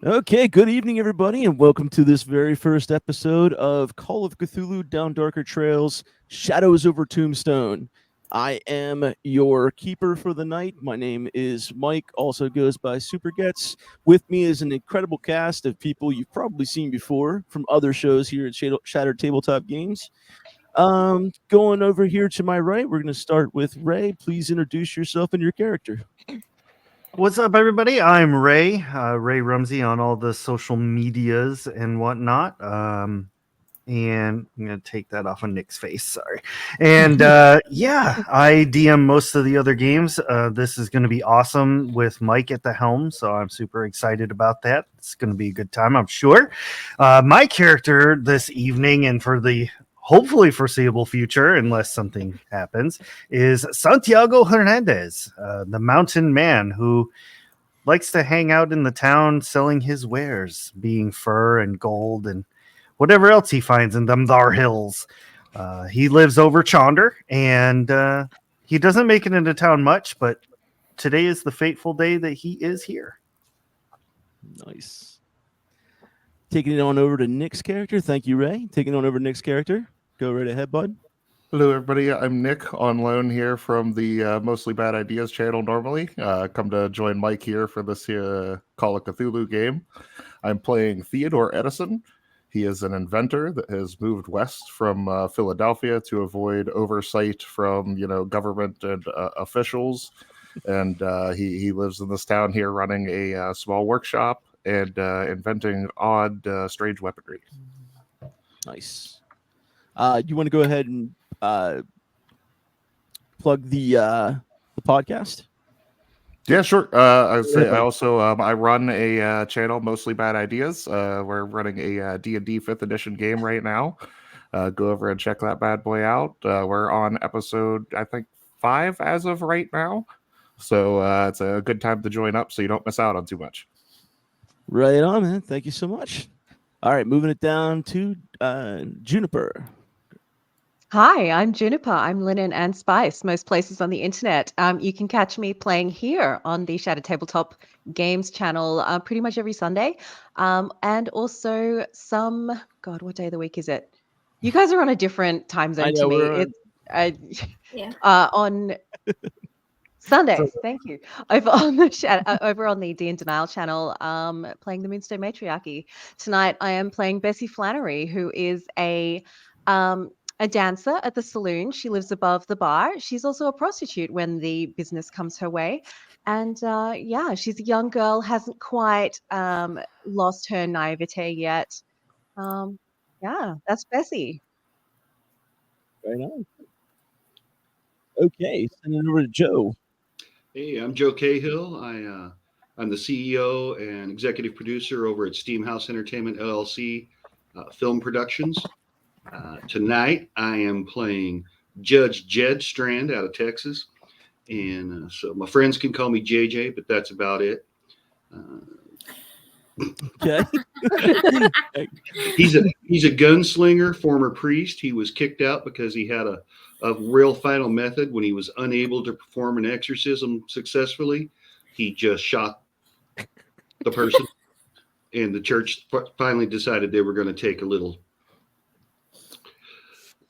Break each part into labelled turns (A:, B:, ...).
A: Okay, good evening, everybody, and welcome to this very first episode of Call of Cthulhu Down Darker Trails Shadows over Tombstone. I am your keeper for the night. My name is Mike, also goes by Super Gets. With me is an incredible cast of people you've probably seen before from other shows here at Shattered Tabletop Games. Going over here to my right, we're going to start with Ray. Please introduce yourself and your character.
B: What's up, everybody? I'm Ray, Ray Rumsey on all the social medias and whatnot. And I'm going to take that off of Nick's face. Sorry. And yeah, I DM most of the other games. This is going to be awesome with Mike at the helm. So I'm super excited about that. It's going to be a good time, I'm sure. My character this evening and for the hopefully foreseeable future, unless something happens, is Santiago Hernandez, the mountain man who likes to hang out in the town selling his wares, being fur and gold and whatever else he finds in them thar hills. He lives over Chonder, and he doesn't make it into town much, but today is the fateful day that he is here.
A: Nice. Taking it on over to Nick's character. Thank you, Ray. Taking it on over to Nick's character. Go right ahead, bud.
C: Hello, everybody. I'm Nick on loan here from the Mostly Bad Ideas channel normally. Come to join Mike here for this Call of Cthulhu game. I'm playing Theodore Edison. He is an inventor that has moved west from Philadelphia to avoid oversight from, government and officials. And he lives in this town here running a small workshop and inventing odd, strange weaponry.
A: Nice. You want to go ahead and plug the podcast?
C: Yeah, sure. I also I run a channel, Mostly Bad Ideas. We're running a D&D 5th edition game right now. Go over and check that bad boy out. We're on episode, I think, 5 as of right now. So it's a good time to join up so you don't miss out on too much.
A: Right on, man. Thank you so much. All right, moving it down to Juniper.
D: Hi, I'm Juniper. I'm Linen and Spice, most places on the internet. You can catch me playing here on the Shattered Tabletop Games channel pretty much every Sunday. And also what day of the week is it? You guys are on a different time zone to me. It's on Sundays. Thank you. Over on the Dean Denial channel, playing the Moonstone Matriarchy. Tonight, I am playing Bessie Flannery, who is a dancer at the saloon. She lives above the bar. She's also a prostitute when the business comes her way. And she's a young girl, hasn't quite lost her naivete yet. That's Bessie.
A: Right on. Okay, sending it over to Joe.
E: Hey, I'm Joe Cahill. I'm the CEO and executive producer over at Steamhouse Entertainment LLC Film Productions. Tonight, I am playing Judge Jed Strand out of Texas. And so my friends can call me JJ, but that's about it.
A: Okay.
E: He's a gunslinger, former priest. He was kicked out because he had a real final method. When he was unable to perform an exorcism successfully, he just shot the person. And the church finally decided they were going to take a little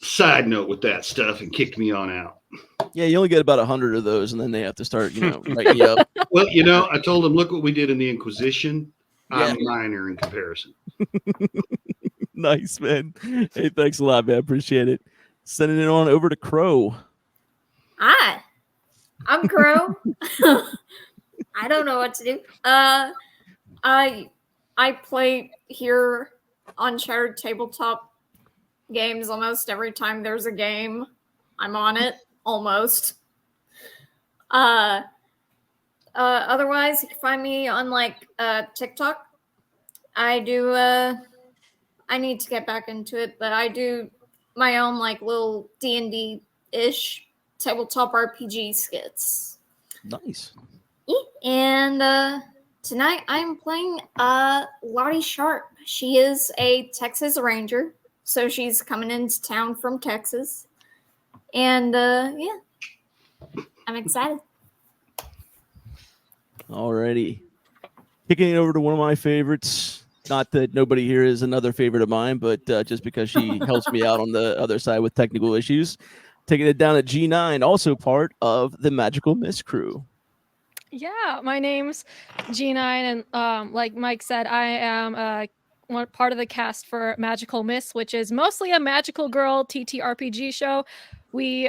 E: side note with that stuff and kicked me on out.
A: Yeah, you only get about 100 of those, and then they have to start, writing you up.
E: Well, I told them, look what we did in the Inquisition. I'm minor in comparison.
A: Nice, man. Hey, thanks a lot, man. Appreciate it. Sending it on over to Crow.
F: Hi, I'm Crow. I don't know what to do. I play here on Shattered Tabletop Games almost every time there's a game. I'm on it almost. Otherwise, you can find me on TikTok. I do. I need to get back into it, but I do my own little D&D-ish tabletop RPG skits.
A: Nice.
F: And tonight I'm playing Lottie Sharp. She is a Texas Ranger, so she's coming into town from Texas. And I'm excited.
A: Alrighty. kicking it over to one of my favorites. Not that nobody here is another favorite of mine, but just because she helps me out on the other side with technical issues. Taking it down at G9, also part of the Magical Mist crew.
G: Yeah, my name's G9, and like Mike said, I am one part of the cast for Magical Miss, which is mostly a magical girl TTRPG show. We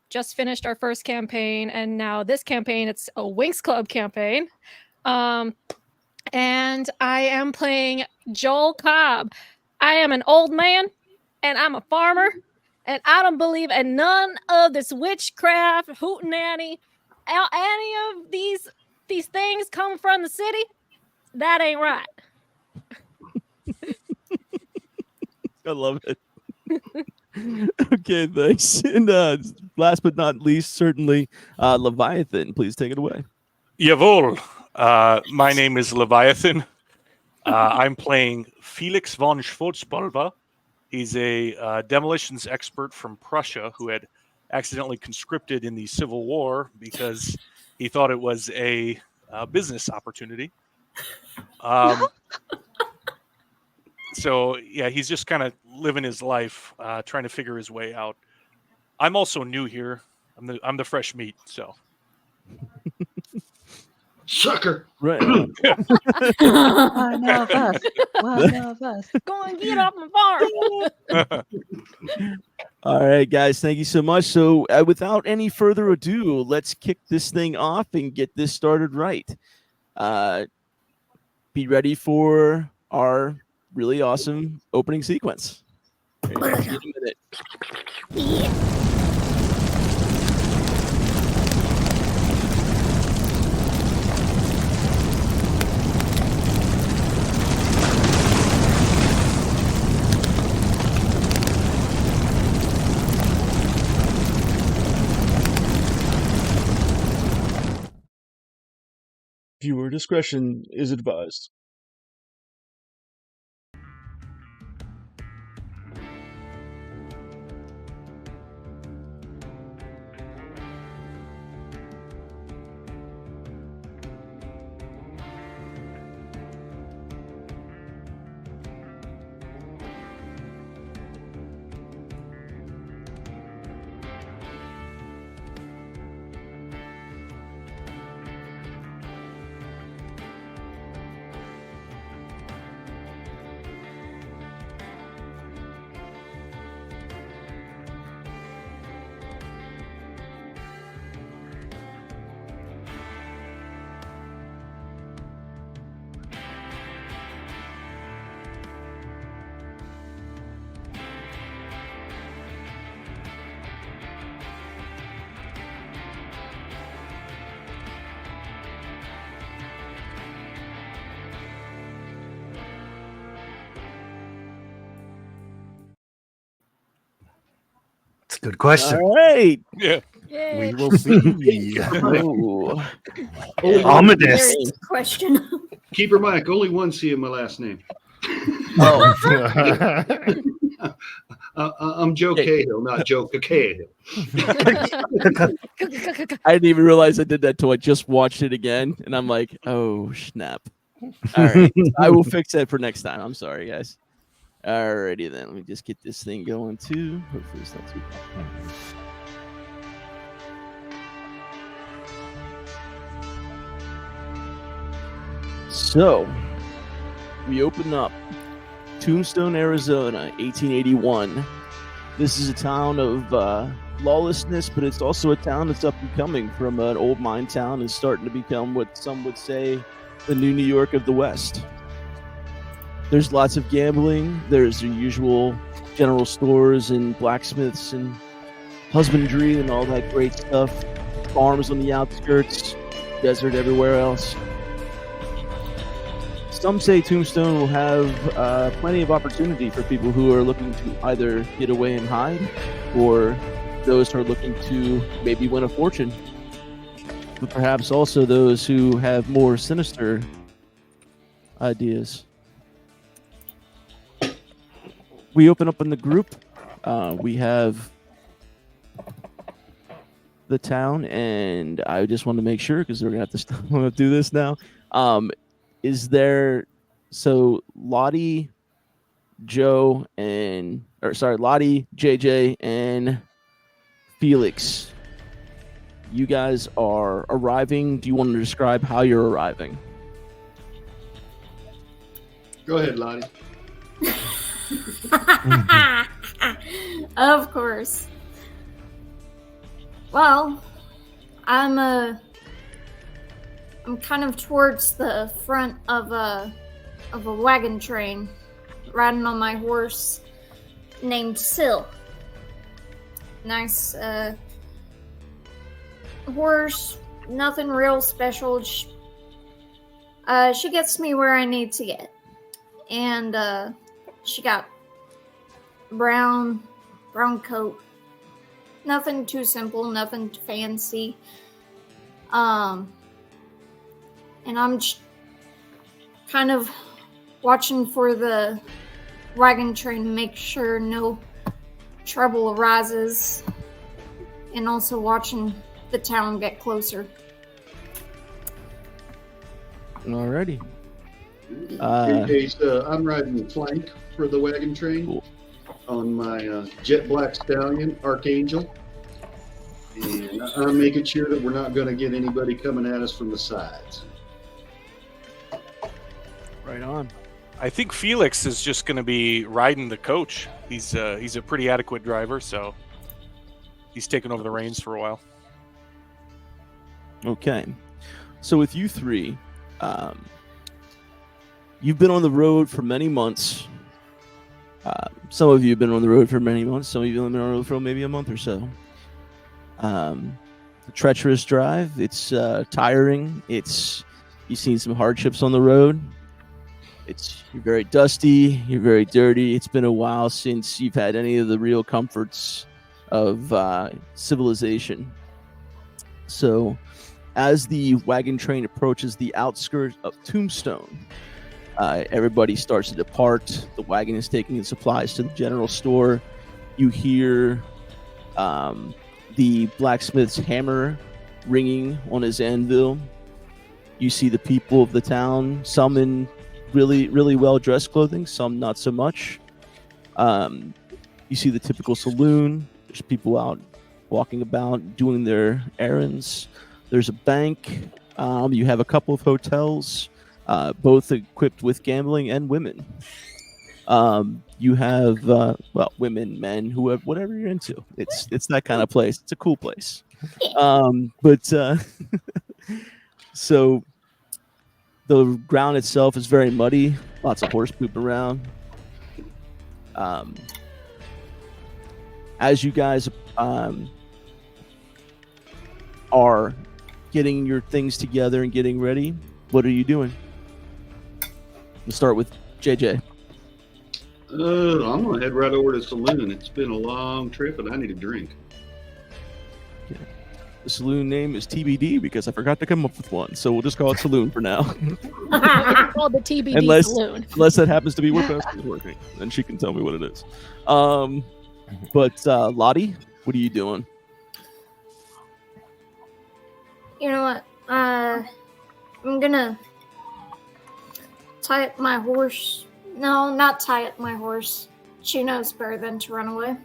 G: just finished our first campaign, and now this campaign, it's a Winx Club campaign. And I am playing Joel Cobb. I am an old man, and I'm a farmer, and I don't believe in none of this witchcraft, hootenanny, any of these things come from the city. That ain't right.
A: I love it. Okay, thanks. And last but not least, certainly, Leviathan. Please take it away.
H: Jawohl. My name is Leviathan. I'm playing Felix von Schwarzpulver. He's a demolitions expert from Prussia who had accidentally conscripted in the Civil War because he thought it was a business opportunity. So, yeah, he's just kind of living his life, trying to figure his way out. I'm also new here. I'm the fresh meat, so.
E: Sucker.
A: Right.
D: One of us. One of us.
G: Go and get off my farm.
A: All right, guys, thank you so much. So without any further ado, let's kick this thing off and get this started right. Be ready for our really awesome opening sequence. See you in a minute. Viewer discretion is advised.
B: It's a good question.
A: All right.
H: Yeah.
C: We will see.
A: Oh.
B: Ominous.
F: Good question.
E: Keeper Mike, only one C in my last name.
A: Oh.
E: I'm Joe Cahill, not Joe Cahill.
A: I didn't even realize I did that till I just watched it again, and I'm like, oh snap! All right, I will fix that for next time. I'm sorry, guys. Alrighty then, let me just get this thing going too. Hopefully it's not too bad. So we open up Tombstone, Arizona, 1881. This is a town of lawlessness, but it's also a town that's up and coming from an old mine town and starting to become what some would say the new New York of the West. There's lots of gambling. There's the usual general stores and blacksmiths and husbandry and all that great stuff. Farms on the outskirts, desert everywhere else. Some say Tombstone will have plenty of opportunity for people who are looking to either get away and hide, or those who are looking to maybe win a fortune. But perhaps also those who have more sinister ideas. We open up in the group. We have the town, and I just want to make sure, because we're going to have to do this now. is there? So Lottie, Lottie, JJ, and Felix. You guys are arriving. Do you want to describe how you're arriving?
E: Go ahead, Lottie.
F: Of course. Well, I'm kind of towards the front of a wagon train, riding on my horse named Syl. Nice horse, nothing real special. She gets me where I need to get. And she got brown coat. Nothing too simple, nothing fancy. And I'm just kind of watching for the wagon train to make sure no trouble arises, and also watching the town get closer.
A: Alrighty.
E: In case I'm riding flank for the wagon train on my jet black stallion, Archangel. And I'm making sure that we're not going to get anybody coming at us from the sides.
A: Right on.
H: I think Felix is just going to be riding the coach. He's a pretty adequate driver, so he's taken over the reins for a while.
A: Okay. So with you three, you've been on the road for many months. Some of you have been on the road for many months. Some of you have been on the road for maybe a month or so. A treacherous drive. It's tiring. You've seen some hardships on the road. You're very dusty. You're very dirty. It's been a while since you've had any of the real comforts of civilization. So, as the wagon train approaches the outskirts of Tombstone, everybody starts to depart. The wagon is taking the supplies to the general store. You hear the blacksmith's hammer ringing on his anvil. You see the people of the town, some in really, really well-dressed clothing, some not so much. You see the typical saloon. There's people out walking about, doing their errands. There's a bank. You have a couple of hotels, both equipped with gambling and women. You have women, men, whoever, whatever you're into. It's that kind of place. It's a cool place. So the ground itself is very muddy. Lots of horse poop around. As you guys are getting your things together and getting ready, what are you doing? We'll start with JJ.
E: I'm going to head right over to the saloon. It's been a long trip, and I need a drink.
A: Okay. The saloon name is TBD because I forgot to come up with one, so we'll just call it Saloon for now.
G: It's called the TBD Saloon.
A: Unless that happens to be where Pastor's working, then she can tell me what it is. But Lottie, what are you doing?
F: You know what? I'm gonna tie up my horse. No, not tie up my horse. She knows better than to run away.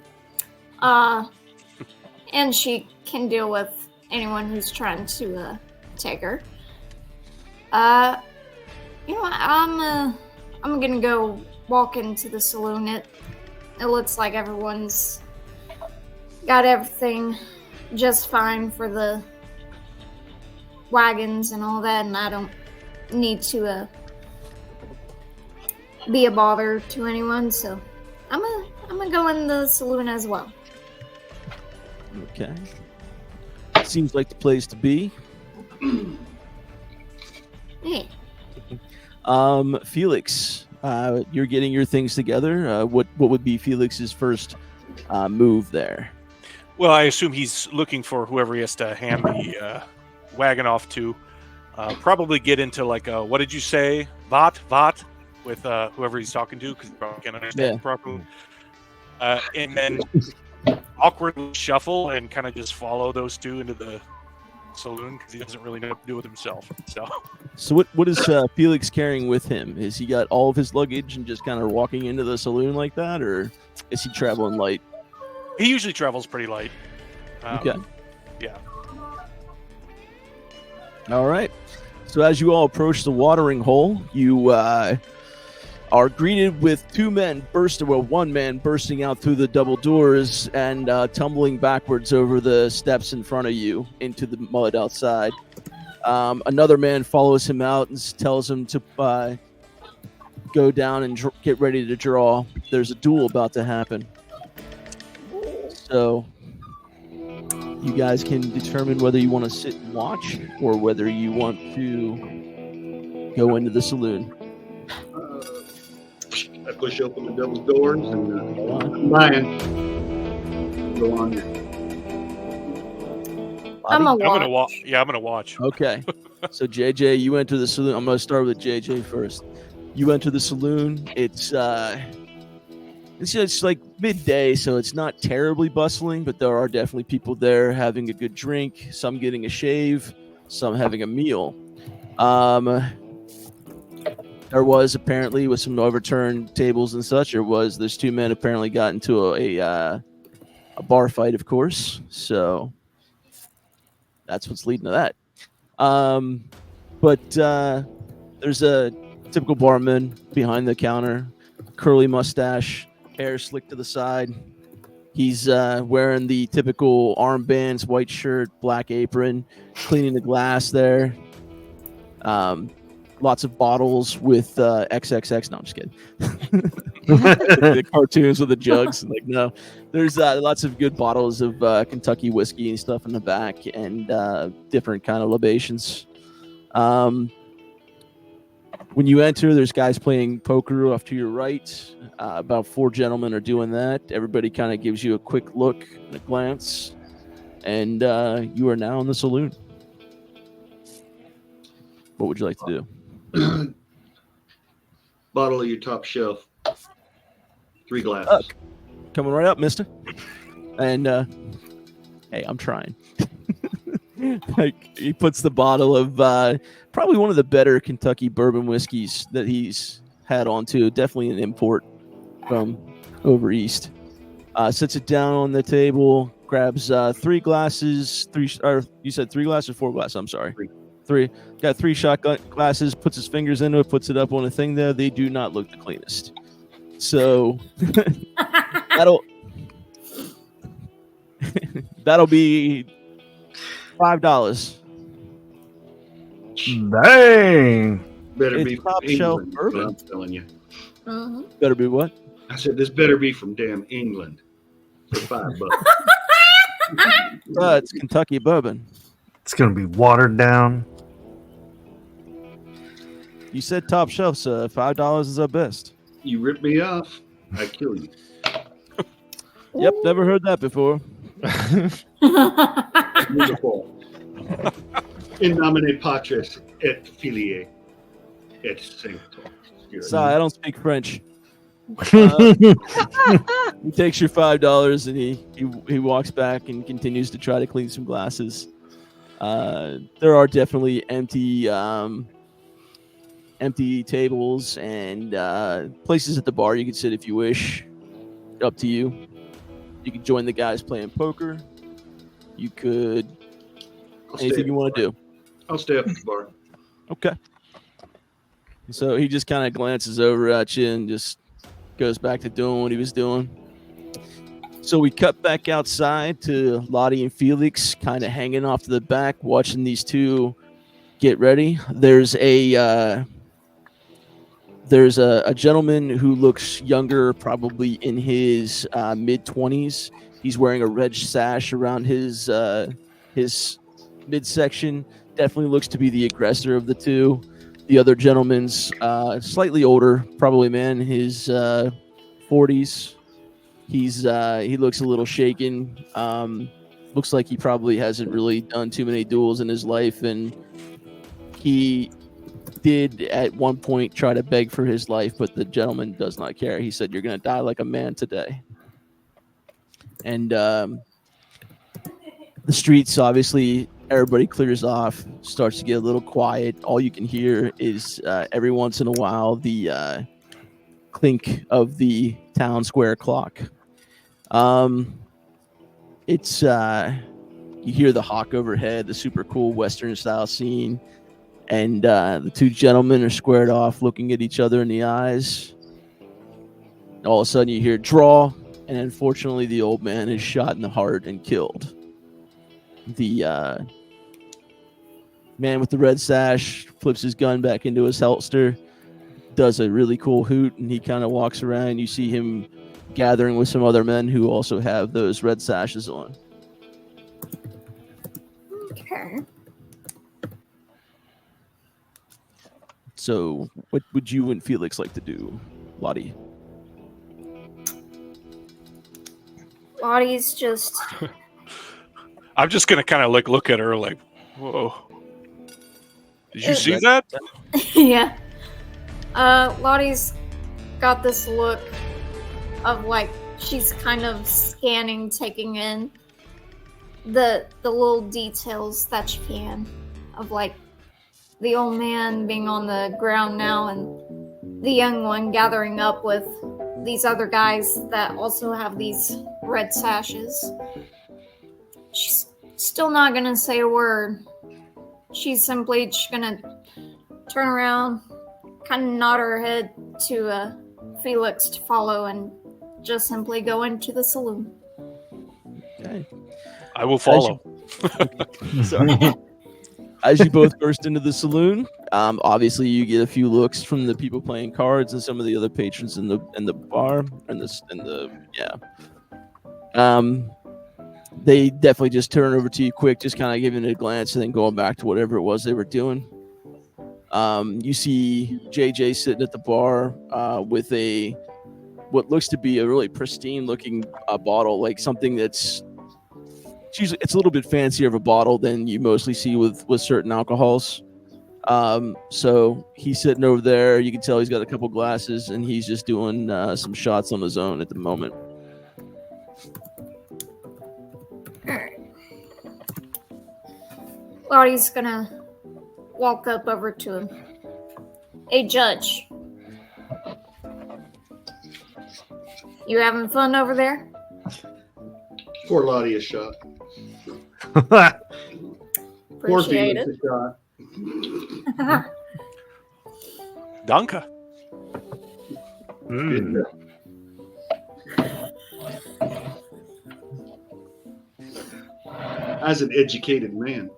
F: And she can deal with anyone who's trying to take her. You know what? I'm gonna go walk into the saloon. It looks like everyone's got everything just fine for the wagons and all that, and I don't need to be a bother to anyone, so I'm gonna go in the saloon as well.
A: Okay. Seems like the place to be.
F: Hey.
A: Felix, you're getting your things together. What would be Felix's first move there?
H: Well, I assume he's looking for whoever he has to hand the wagon off to. Probably get into like a, what did you say? Vat with whoever he's talking to, because he probably can't understand properly. And then awkwardly shuffle and kind of just follow those two into the saloon because he doesn't really know what to do with himself.
A: So what is Felix carrying with him? Is he got all of his luggage and just kind of walking into the saloon like that, or is he traveling light?
H: He usually travels pretty light.
A: Okay.
H: Yeah.
A: All right. So as you all approach the watering hole, you are greeted with one man bursting out through the double doors and tumbling backwards over the steps in front of you into the mud outside. Another man follows him out and tells him to go down and get ready to draw. There's a duel about to happen. So you guys can determine whether you want to sit and watch or whether you want to go into the saloon.
E: I push open the double doors and I'm buying. Go on there.
F: I'm a
H: I'm gonna
F: watch.
H: watch. Yeah, I'm gonna watch.
A: Okay. So JJ, you enter the saloon. I'm going to start with JJ first. You enter the saloon. It's just like midday, so it's not terribly bustling, but there are definitely people there having a good drink, some getting a shave, some having a meal. There was apparently, with some overturned tables and such, there's two men apparently got into a bar fight, of course. So that's what's leading to that. But there's a typical barman behind the counter, curly mustache, hair slicked to the side. He's wearing the typical armbands, white shirt, black apron, cleaning the glass there. Lots of bottles with XXX. No, I'm just kidding. The cartoons with the jugs. Like, no, there's lots of good bottles of Kentucky whiskey and stuff in the back, and different kind of libations. When you enter, there's guys playing poker off to your right. About 4 gentlemen are doing that. Everybody kind of gives you a quick look and a glance, and you are now in the saloon. What would you like to do?
E: Bottle of your top shelf. 3 glasses.
A: Coming right up, mister. And hey, I'm trying. Like, he puts the bottle of probably one of the better Kentucky bourbon whiskeys that he's had on to. Definitely an import from over east. Sits it down on the table, grabs 3 glasses. You said 3 glasses or 4 glasses? I'm sorry. 3. Got 3 shot glasses, puts his fingers into it, puts it up on a thing there. They do not look the cleanest. So that'll be $5.
B: Dang.
E: Better
A: It's
E: be
A: top
E: from
A: shelf
E: England.
A: bourbon.
E: I'm telling you.
A: Better be what?
E: I said this better be from damn England. For $5.
A: It's Kentucky bourbon.
B: It's going to be watered down.
A: You said top shelf, so $5 is our best.
E: You rip me off, I kill you.
A: Yep, never heard that before.
E: Beautiful. In nomine Patris et Filii et Sancto.
A: Sorry, I don't speak French. He takes your $5 and he walks back and continues to try to clean some glasses. There are definitely empty tables and places at the bar you can sit if you wish. Up to you. You can join the guys playing poker. You could anything you want to do.
E: I'll stay up at the bar.
A: Okay. So he just kind of glances over at you and just goes back to doing what he was doing. So we cut back outside to Lottie and Felix kind of hanging off to the back, watching these two get ready. There's a gentleman who looks younger, probably in his mid-20s. He's wearing a red sash around his midsection. Definitely looks to be the aggressor of the two. The other gentleman's slightly older, probably man, his 40s. He looks a little shaken. Looks like he probably hasn't really done too many duels in his life, and he did at one point try to beg for his life, but the gentleman does not care. He said, "You're going to die like a man today." And the streets, obviously, everybody clears off, starts to get a little quiet. All you can hear is every once in a while the clink of the town square clock. It's you hear the hawk overhead, the super cool Western style scene, and the two gentlemen are squared off, looking at each other in the eyes. All of a sudden, you hear draw, and unfortunately, the old man is shot in the heart and killed. The man with the red sash flips his gun back into his holster, does a really cool hoot, and he kind of walks around. You see him gathering with some other men who also have those red sashes on.
F: Okay.
A: So, what would you and Felix like to do, Lottie?
F: Lottie's just
H: I'm just gonna kind of like look at her like, whoa. Did you see that?
F: yeah. Lottie's got this look of like she's kind of scanning, taking in the little details that she can of like the old man being on the ground now and the young one gathering up with these other guys that also have these red sashes. She's still not gonna say a word. She's simply just gonna turn around, kind of nod her head to Felix to follow, and just simply go into the saloon.
A: Okay.
H: I will follow.
A: Sorry. As you both burst into the saloon, obviously you get a few looks from the people playing cards and some of the other patrons in the bar and the they definitely just turn over to you quick, just kind of giving it a glance and then going back to whatever it was they were doing. You see JJ sitting at the bar with what looks to be a really pristine looking bottle, like something that's usually it's a little bit fancier of a bottle than you mostly see with certain alcohols. So he's sitting over there. You can tell he's got a couple glasses and he's just doing some shots on his own at the moment.
F: Alright. Lottie's gonna walk up over to him. Hey, Judge. You having fun over there?
E: Pour Lottie a shot. Pour
F: Appreciate
E: Felix
F: it.
E: a shot.
H: Danke.
E: As an educated man.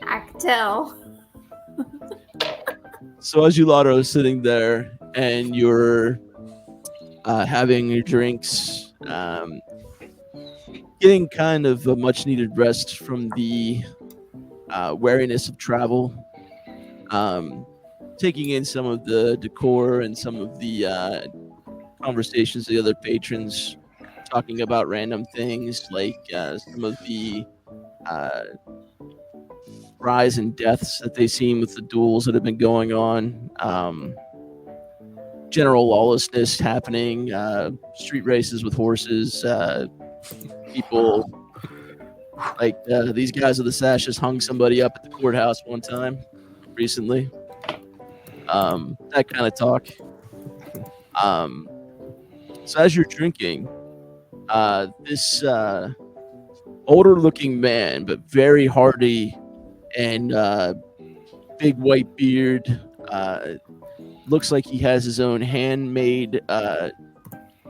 F: I could tell.
A: So as Yulato is sitting there and you're having your drinks, getting kind of a much needed rest from the wariness of travel, taking in some of the decor and some of the conversations of the other patrons, talking about random things like some of the rise in deaths that they've seen with the duels that have been going on, general lawlessness happening, street races with horses, people like these guys with the sashes hung somebody up at the courthouse one time recently, that kind of talk. So as you're drinking, this older looking man but very hardy and big white beard, looks like he has his own handmade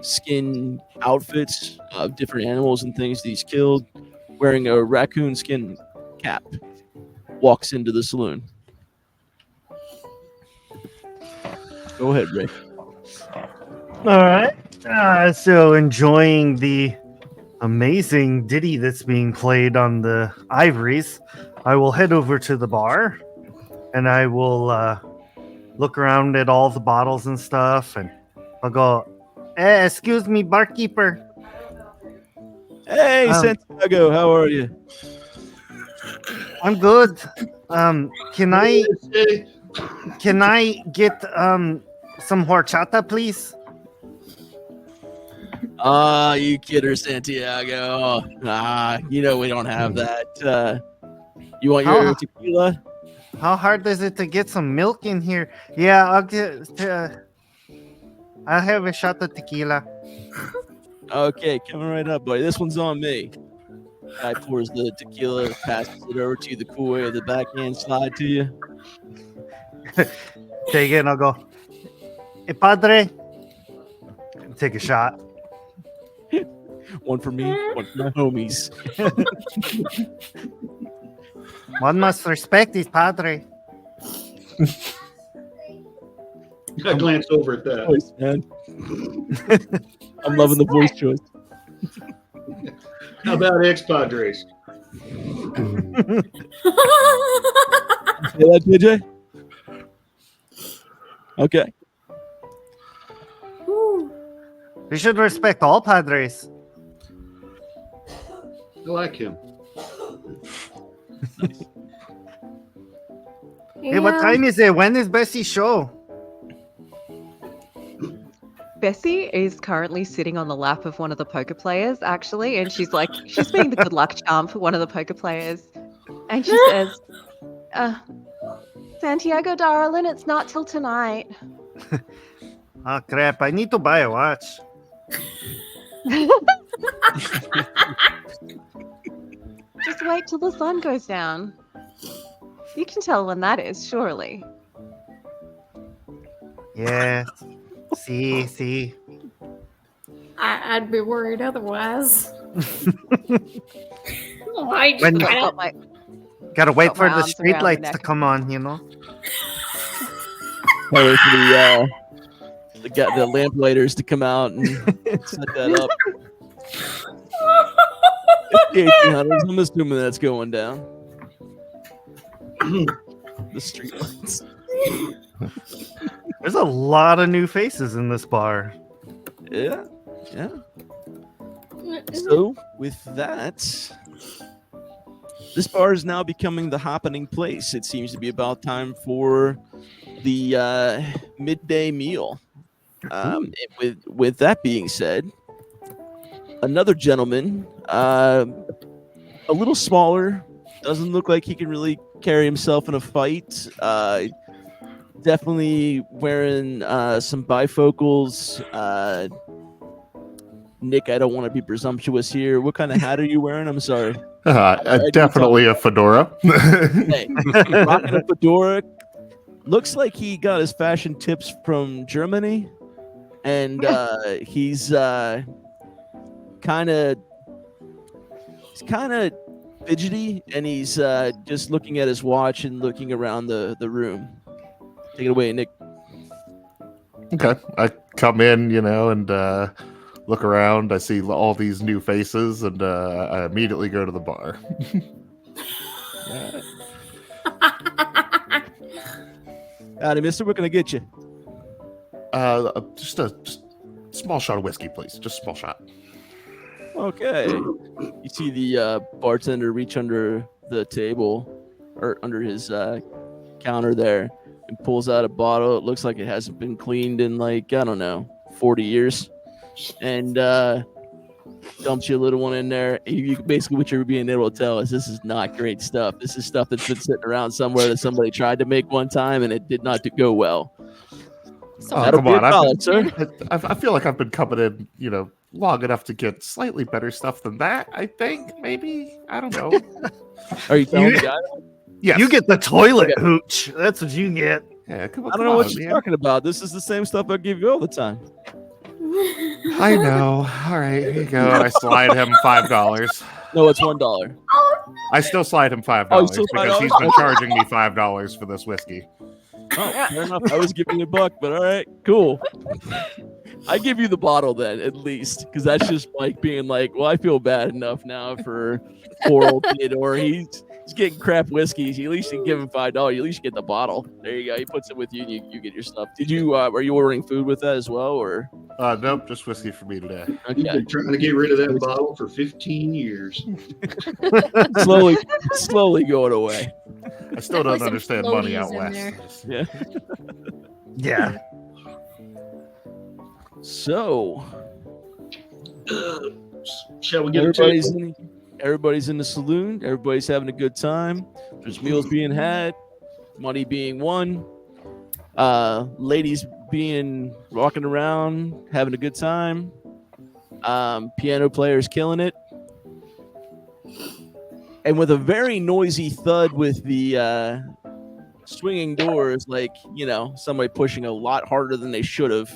A: skin outfits of different animals and things that he's killed, wearing a raccoon skin cap, walks into the saloon. Go ahead, Ray.
B: All right. So enjoying the amazing ditty that's being played on the ivories, I will head over to the bar and I will look around at all the bottles and stuff, and I'll go, excuse me, barkeeper.
A: Hey, Santiago, how are you?
B: I'm good. Can I get some horchata, please?
A: Ah, you kidder, Santiago. You know we don't have that. You want your
B: How-
A: tequila?
B: How hard is it to get some milk in here? Yeah, I'll have a shot of tequila.
A: Okay, coming right up, buddy. This one's on me. Guy pours the tequila, passes it over to you the cool way of the backhand slide to you.
B: Take it and I'll go, hey, padre. Take a shot.
A: One for me, one for my homies.
B: One must respect his padre.
E: I glanced over at that.
A: Voice, man. I'm loving the voice choice.
E: How about ex-Padres?
A: Say that, JJ? Okay.
B: We should respect all padres.
E: I like him.
B: Hey, what time is it? When is Bessie's show?
D: Bessie is currently sitting on the lap of one of the poker players, actually, and she's being the good luck charm for one of the poker players. And she says, Santiago, darling, it's not till tonight.
B: Oh, crap. I need to buy a watch.
D: Just wait till the sun goes down. You can tell when that is, surely.
B: Yeah. See.
F: I'd be worried otherwise. I
B: When-
D: I've got my-
B: Gotta wait
D: Got
B: for
D: my
B: the
D: arms
B: street
D: around the
B: lights
D: neck.
B: to come on, you know?
A: Wait for the lamplighters to come out and set that up. It's the 1800s. I'm assuming that's going down. The street lights.
B: There's a lot of new faces in this bar.
A: Yeah. So, with that, this bar is now becoming the happening place. It seems to be about time for the midday meal. With that being said, another gentleman, a little smaller, doesn't look like he can really carry himself in a fight. Definitely wearing some bifocals. Nick, I don't want to be presumptuous here. What kind of hat are you wearing? I'm sorry.
C: Definitely a fedora.
A: Hey, rocking a fedora. Looks like he got his fashion tips from Germany, and he's kind of fidgety, and he's just looking at his watch and looking around the room. Take it away, Nick.
C: Okay, I come in, and look around. I see all these new faces, and I immediately go to the bar.
A: Howdy, mister. What can I get you?
C: Just a small shot of whiskey, please. Just a small shot.
A: Okay. You see the bartender reach under the table or under his counter there and pulls out a bottle. It looks like it hasn't been cleaned in 40 years. And dumps you a little one in there. You basically, what you're being able to tell is this is not great stuff. This is stuff that's been sitting around somewhere that somebody tried to make one time and it did not go well.
G: So
A: That'll be $1, sir.
C: I feel like I've been coming in, long enough to get slightly better stuff than that. I think maybe I don't know.
A: Are you telling me that?
C: Yes.
B: You get the toilet hooch. That's what you get.
C: Yeah, come on.
A: I don't know what you're talking about. This is the same stuff I give you all the time.
C: I know. All right, here you go. I slide him $5.
A: No, it's $1.
C: I still slide him $5
A: Oh, you still
C: because
A: $5?
C: he's been charging me $5 for this whiskey.
A: Oh, fair enough. I was giving you $1, but all right, cool. I give you the bottle then, at least, because that's just Mike being like, well, I feel bad enough now for poor old Theodore. He's getting crap whiskeys. You at least give him $5. You at least get the bottle. There you go. He puts it with you, and you get your stuff. Did you? Are you ordering food with that as well, or?
C: Nope, just whiskey for me today.
E: You've
A: Okay.
E: been trying to get rid of that bottle for 15 years.
A: slowly going away.
C: I still
G: Definitely
C: don't
G: some
C: understand money
G: floaties
C: out
G: in
C: west.
G: there.
A: Yeah.
B: Yeah.
A: So,
E: Shall we get a
A: Everybody's
E: table?
A: everybody's in the saloon. Everybody's having a good time. There's meals being had, money being won, ladies being walking around having a good time. Piano players killing it. And with a very noisy thud with the swinging doors, like, somebody pushing a lot harder than they should have,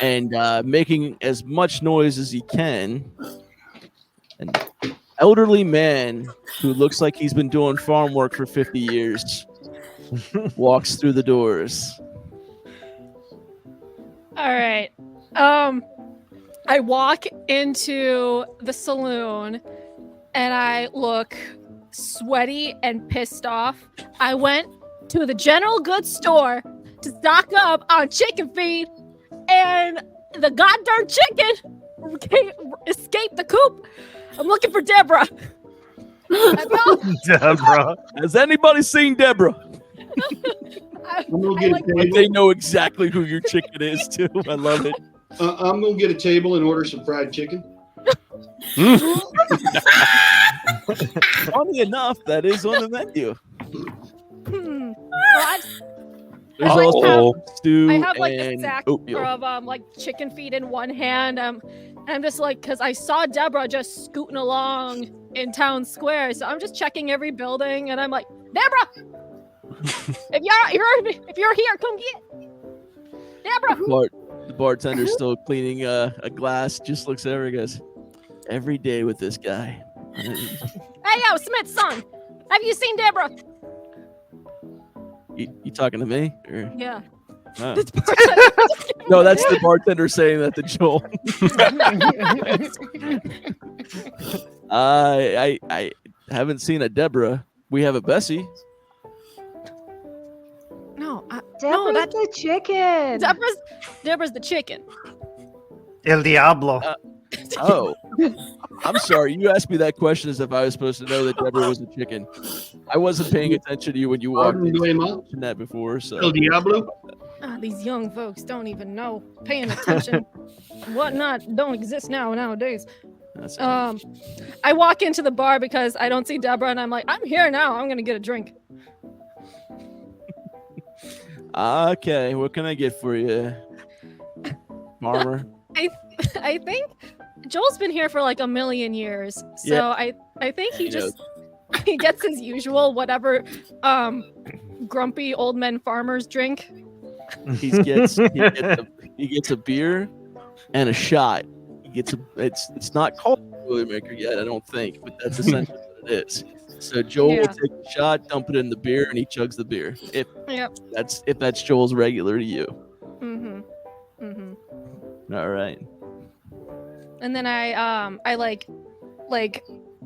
A: and making as much noise as he can. An elderly man who looks like he's been doing farm work for 50 years walks through the doors.
G: All right. I walk into the saloon and I look sweaty and pissed off. I went to the general goods store to stock up on chicken feed, and the goddamn chicken escaped the coop. I'm looking for Deborah.
B: Deborah.
A: Has anybody seen Deborah?
E: I'm gonna get a
A: Like,
E: table.
A: they know exactly who your chicken is too. I love it.
E: I'm gonna get a table and order some fried chicken.
A: Funny enough, that is on the menu.
G: Well,
A: There's
G: like
A: also stew
G: I have like a
A: and
G: sack
A: oatmeal.
G: of like chicken feet in one hand. And I'm just like, because I saw Deborah just scooting along in town square, so I'm just checking every building, and I'm like, Deborah, if you're here, come get Deborah.
A: The bartender's still cleaning a glass. Just looks at her and goes, "Every day with this guy."
G: Hey, yo, Smith's son, have you seen Deborah?
A: You talking to me? Or?
G: Yeah.
A: Huh.
G: This bartender-
A: No, that's the bartender saying that to Joel. I haven't seen a Deborah. We have a Bessie.
G: No,
D: Deborah's
G: that's
D: the chicken.
G: Deborah's the chicken.
B: El Diablo.
A: Oh, I'm sorry. You asked me that question as if I was supposed to know that Deborah was a chicken. I wasn't paying attention to you when you walked in. I mentioned that before. So.
E: El Diablo.
G: These young folks don't even know. Paying attention. Whatnot don't exist nowadays.
A: That's
G: I walk into the bar because I don't see Deborah, and I'm like, I'm here now. I'm gonna get a drink.
A: Okay, what can I get for you, Farmer?
G: I think Joel's been here for like a million years, so
A: Yeah.
G: I think he
A: He knows.
G: just he gets his usual whatever grumpy old men farmers drink.
A: He gets a beer and a shot. It's not called a Boilermaker yet, I don't think, but that's essentially what it is. So Joel will
G: Yeah.
A: take the shot, dump it in the beer, and he chugs the beer. If
G: Yep.
A: that's Joel's regular to you. All right.
G: And then I like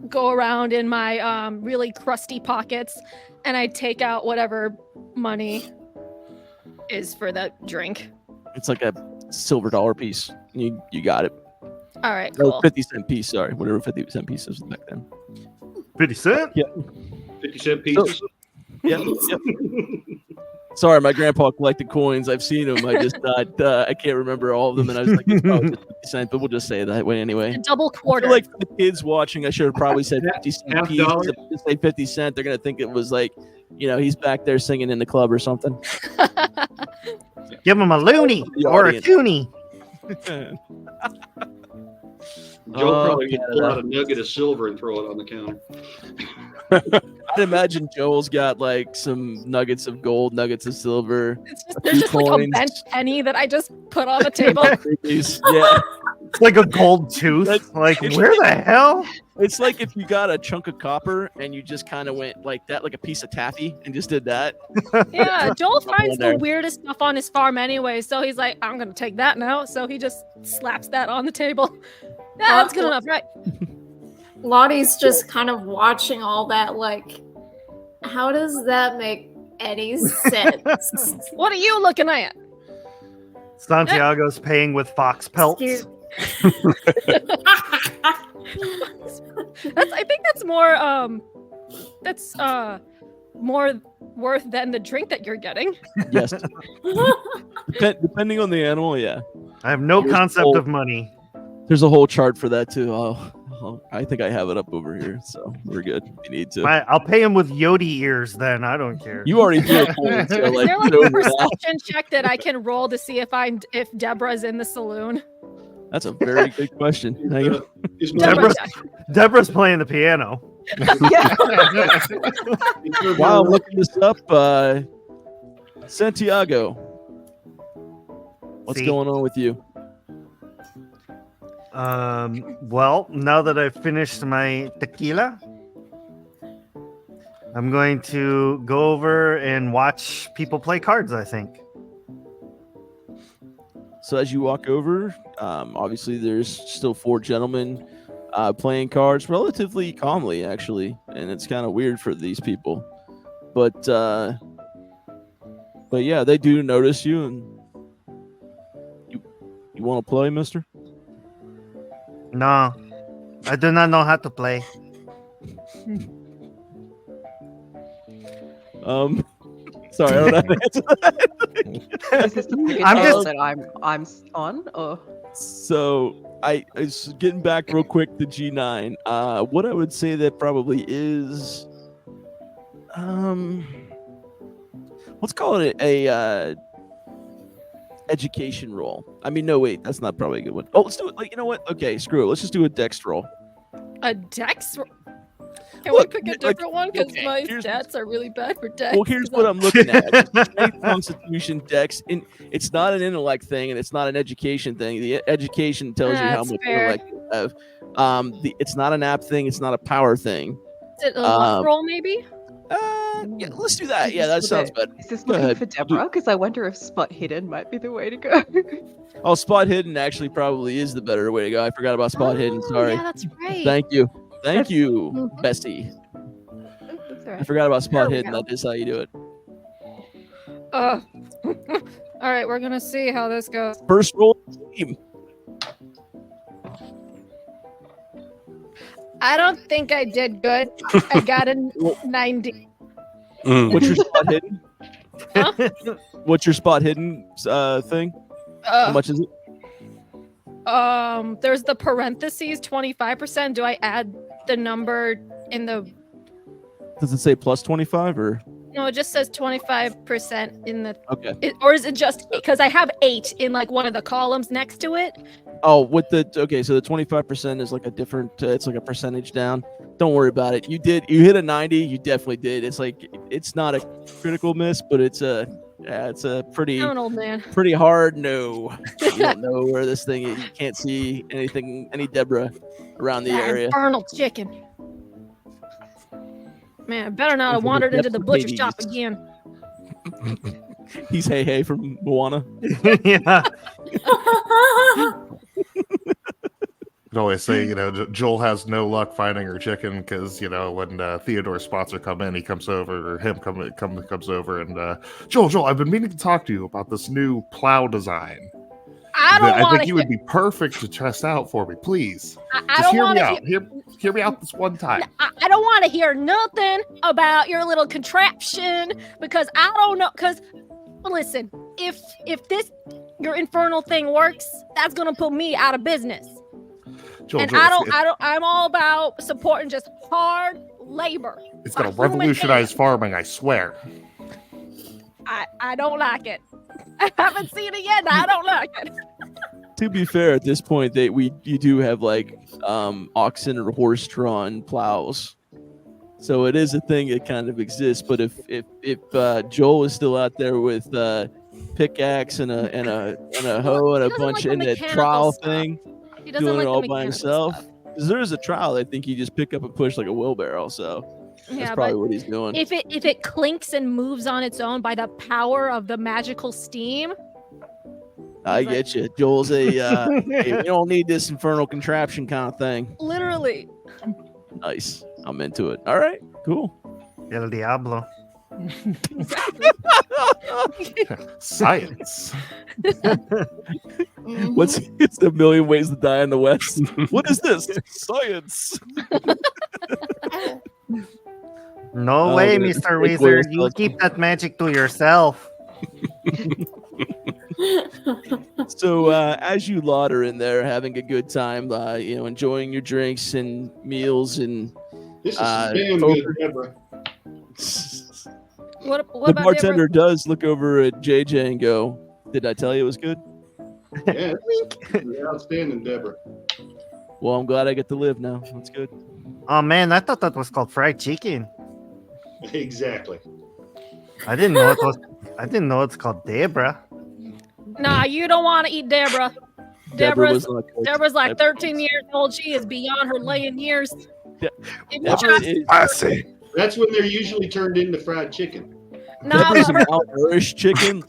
G: go around in my really crusty pockets, and I take out whatever money is for that drink.
A: It's like a silver dollar piece. You got it.
G: All right,
A: Oh,
G: cool.
A: 50-cent piece, sorry. Whatever 50-cent piece was back then.
B: 50 Cent?
E: 50-cent pieces.
A: Yep. Sorry, my grandpa collected coins. I've seen them. I just thought I can't remember all of them, and I was like, it's probably just 50 cents, but we'll just say it that way anyway.
G: A double
A: I
G: quarter.
A: feel like for the kids watching, I should have probably said 50-cent
E: Half
A: piece.
E: dollar.
A: If I just say 50 cent, they're gonna think it was like, he's back there singing in the club or something.
B: Give him a loony
A: The
B: or a
A: audience.
B: toonie.
E: Joe
A: Oh,
E: probably
A: Canada.
E: pull out a nugget of silver and throw it on the counter.
A: I'd imagine Joel's got like some nuggets of gold, nuggets of silver.
G: There's just like a
A: coins.
G: bent penny that I just put on the table.
A: Yeah,
B: It's like a gold tooth.
A: That's-
B: Like, where the hell?
A: it's like if you got a chunk of copper and you just kind of went like that, like a piece of taffy, and just did that.
G: Yeah, Joel
A: Couple
G: finds
A: in there.
G: the weirdest stuff on his farm anyway, so he's like, I'm gonna take that now. So he just slaps that on the table. Yeah, that's good enough, right?
F: Lottie's just kind of watching all that, like, how does that make any sense?
G: What are you looking at?
B: Santiago's paying with fox pelts.
F: Excuse-
G: I think that's more worth than the drink that you're getting.
A: Yes, depending on the animal. Yeah,
B: I have no
A: Here's
B: concept
A: gold.
B: of money.
A: There's a whole chart for that too. I think I have it up over here, so we're good. If you need to.
B: I'll pay him with Yodi ears then. I don't care.
A: You already threw a coin, so
G: Is
A: like,
G: there like
A: go
G: a
A: over now.
G: perception check that I can roll to see if Deborah's in the saloon?
A: That's a very good question. Hang on.
E: Is
B: Deborah's, Deborah's playing the piano.
A: While I'm looking this up, Santiago, what's
B: See?
A: going on with you?
B: Well, now that I've finished my tequila, I'm going to go over and watch people play cards, I think.
A: So as you walk over, obviously there's still 4 gentlemen playing cards relatively calmly, actually, and it's kind of weird for these people. But yeah, they do notice you, and you want to play, mister?
B: No, I do not know how to play.
A: Sorry, I don't know how to answer that.
D: Is this the second
B: I'm
D: table
B: just-
D: that I'm on, or
A: So I was getting back real quick to G9. What I would say that probably is, let's call it a education roll. I mean, no, wait, that's not probably a good one. Oh, let's do it. Like, you know what? Okay, screw it. Let's just do a dex roll.
G: A dex? Can
A: Look,
G: we pick a
A: like,
G: different one? Because
A: okay,
G: my
A: here's-
G: stats are really bad for dex.
A: Well, here's what I'm looking at: Strength, Constitution, Dex. And it's not an intellect thing, and it's not an education thing. The education tells you how
G: That's
A: much
G: fair.
A: intellect you have. It's not an app thing. It's not a power thing.
G: Is it a luck roll, maybe?
A: Yeah, let's do that. Yeah, that sounds better.
D: is this
A: Go
D: looking
A: ahead.
D: for Deborah? Because I wonder if Spot Hidden might be the way to go.
A: Oh, Spot Hidden actually probably is the better way to go. I forgot about Spot Hidden.
G: Oh,
A: Sorry.
G: Yeah, that's right.
A: Thank you. Thank
D: That's-
A: you,
G: Mhm.
A: Bessie.
D: That's all
A: I
D: right.
A: forgot about Spot
D: There we
A: Hidden.
D: go.
A: That is how you do it.
G: All right, we're gonna see how this goes.
A: First roll team.
G: I don't think I did good. I got a 90.
A: What's your Spot Hidden?
G: Huh?
A: What's your Spot Hidden thing? How much is it?
G: There's the parentheses 25%. Do I add the number in the?
A: Does it say plus 25 or?
G: No, it just says 25% in the.
A: Okay.
G: Or is it just because I have 8 in like one of the columns next to it?
A: Oh, with the okay, so the 25% is like a different. It's like a percentage down. Don't worry about it. You hit a 90. You definitely did. It's like it's not a critical miss, but it's a pretty
G: I'm an old man.
A: pretty hard no. You don't know where this thing is. You can't see any Deborah around the
G: That
A: area.
G: infernal chicken. Man, I better not have
A: Over the
G: wandered into
A: depths
G: the
A: of
G: butcher
A: Hades.
G: shop again.
A: He's Hey from Moana.
B: Yeah.
C: You can always say, Joel has no luck finding her chicken because, when Theodore's sponsor come in, he comes over, or him comes over, and Joel, I've been meaning to talk to you about this new plow design.
G: I don't
C: I
G: want
C: think
G: to
C: you would be perfect to test out for me, please.
G: I
C: Just
G: don't
C: hear
G: want
C: me
G: to
C: out. Hear me out this one time.
G: I don't want to hear nothing about your little contraption because I don't know. Because listen, if your infernal thing works, that's gonna put me out of business.
C: Joel,
G: And
C: Joel,
G: I'm all about supporting just hard labor.
C: it's going
G: by
C: to
G: human
C: revolutionize
G: hands.
C: farming, I swear.
G: I don't like it. I haven't seen it yet. And I don't like it.
A: To be fair, at this point, you do have like oxen or horse-drawn plows, so it is a thing that kind of exists. But if Joel is still out there with pickaxe and a hoe and a
G: doesn't
A: bunch
G: like
A: in
G: the
A: that
G: mechanical
A: trowel
G: stuff.
A: thing,
G: He doesn't
A: doing
G: like
A: it
G: the
A: all by
G: mechanical
A: himself.
G: stuff.
A: Because there is a trowel, I think you just pick up and push like a wheelbarrow. So that's
G: Yeah,
A: probably
G: but
A: what he's doing.
G: if it clinks and moves on its own by the power of the magical steam,
A: I get you. Joel's a hey, we don't need this infernal contraption kind of thing.
G: literally.
A: Nice. I'm into it. All right. Cool.
B: El Diablo.
C: Science.
A: It's the million ways to die in the West. What is this? Science.
B: No
A: Oh,
B: way,
A: man.
B: Mr.
A: Like
B: Wizard.
A: Will
B: You
A: Sells-
B: keep that magic to yourself.
A: So as you lot are in there having a good time, enjoying your drinks and meals and
E: This is damn
A: poker.
E: good, Deborah.
G: What
A: The
G: about
A: bartender
G: Deborah?
A: does look over at JJ and go, "Did I tell you it was good?"
E: Yeah, this is outstanding, Deborah.
A: Well, I'm glad I get to live now. That's good.
B: Oh man, I thought that was called fried chicken.
E: Exactly.
B: I didn't know it was. I didn't know it's called Debra.
G: Nah, you don't want to eat Deborah.
A: Deborah was not cooked.
G: Deborah's like 13 years old. She is beyond her laying years.
A: De-
G: If you
A: Deborah
G: chop-
A: is,
C: Classy.
E: That's when they're usually turned into fried chicken.
G: Nah,
A: Deborah's a
G: but-
A: malnourished chicken.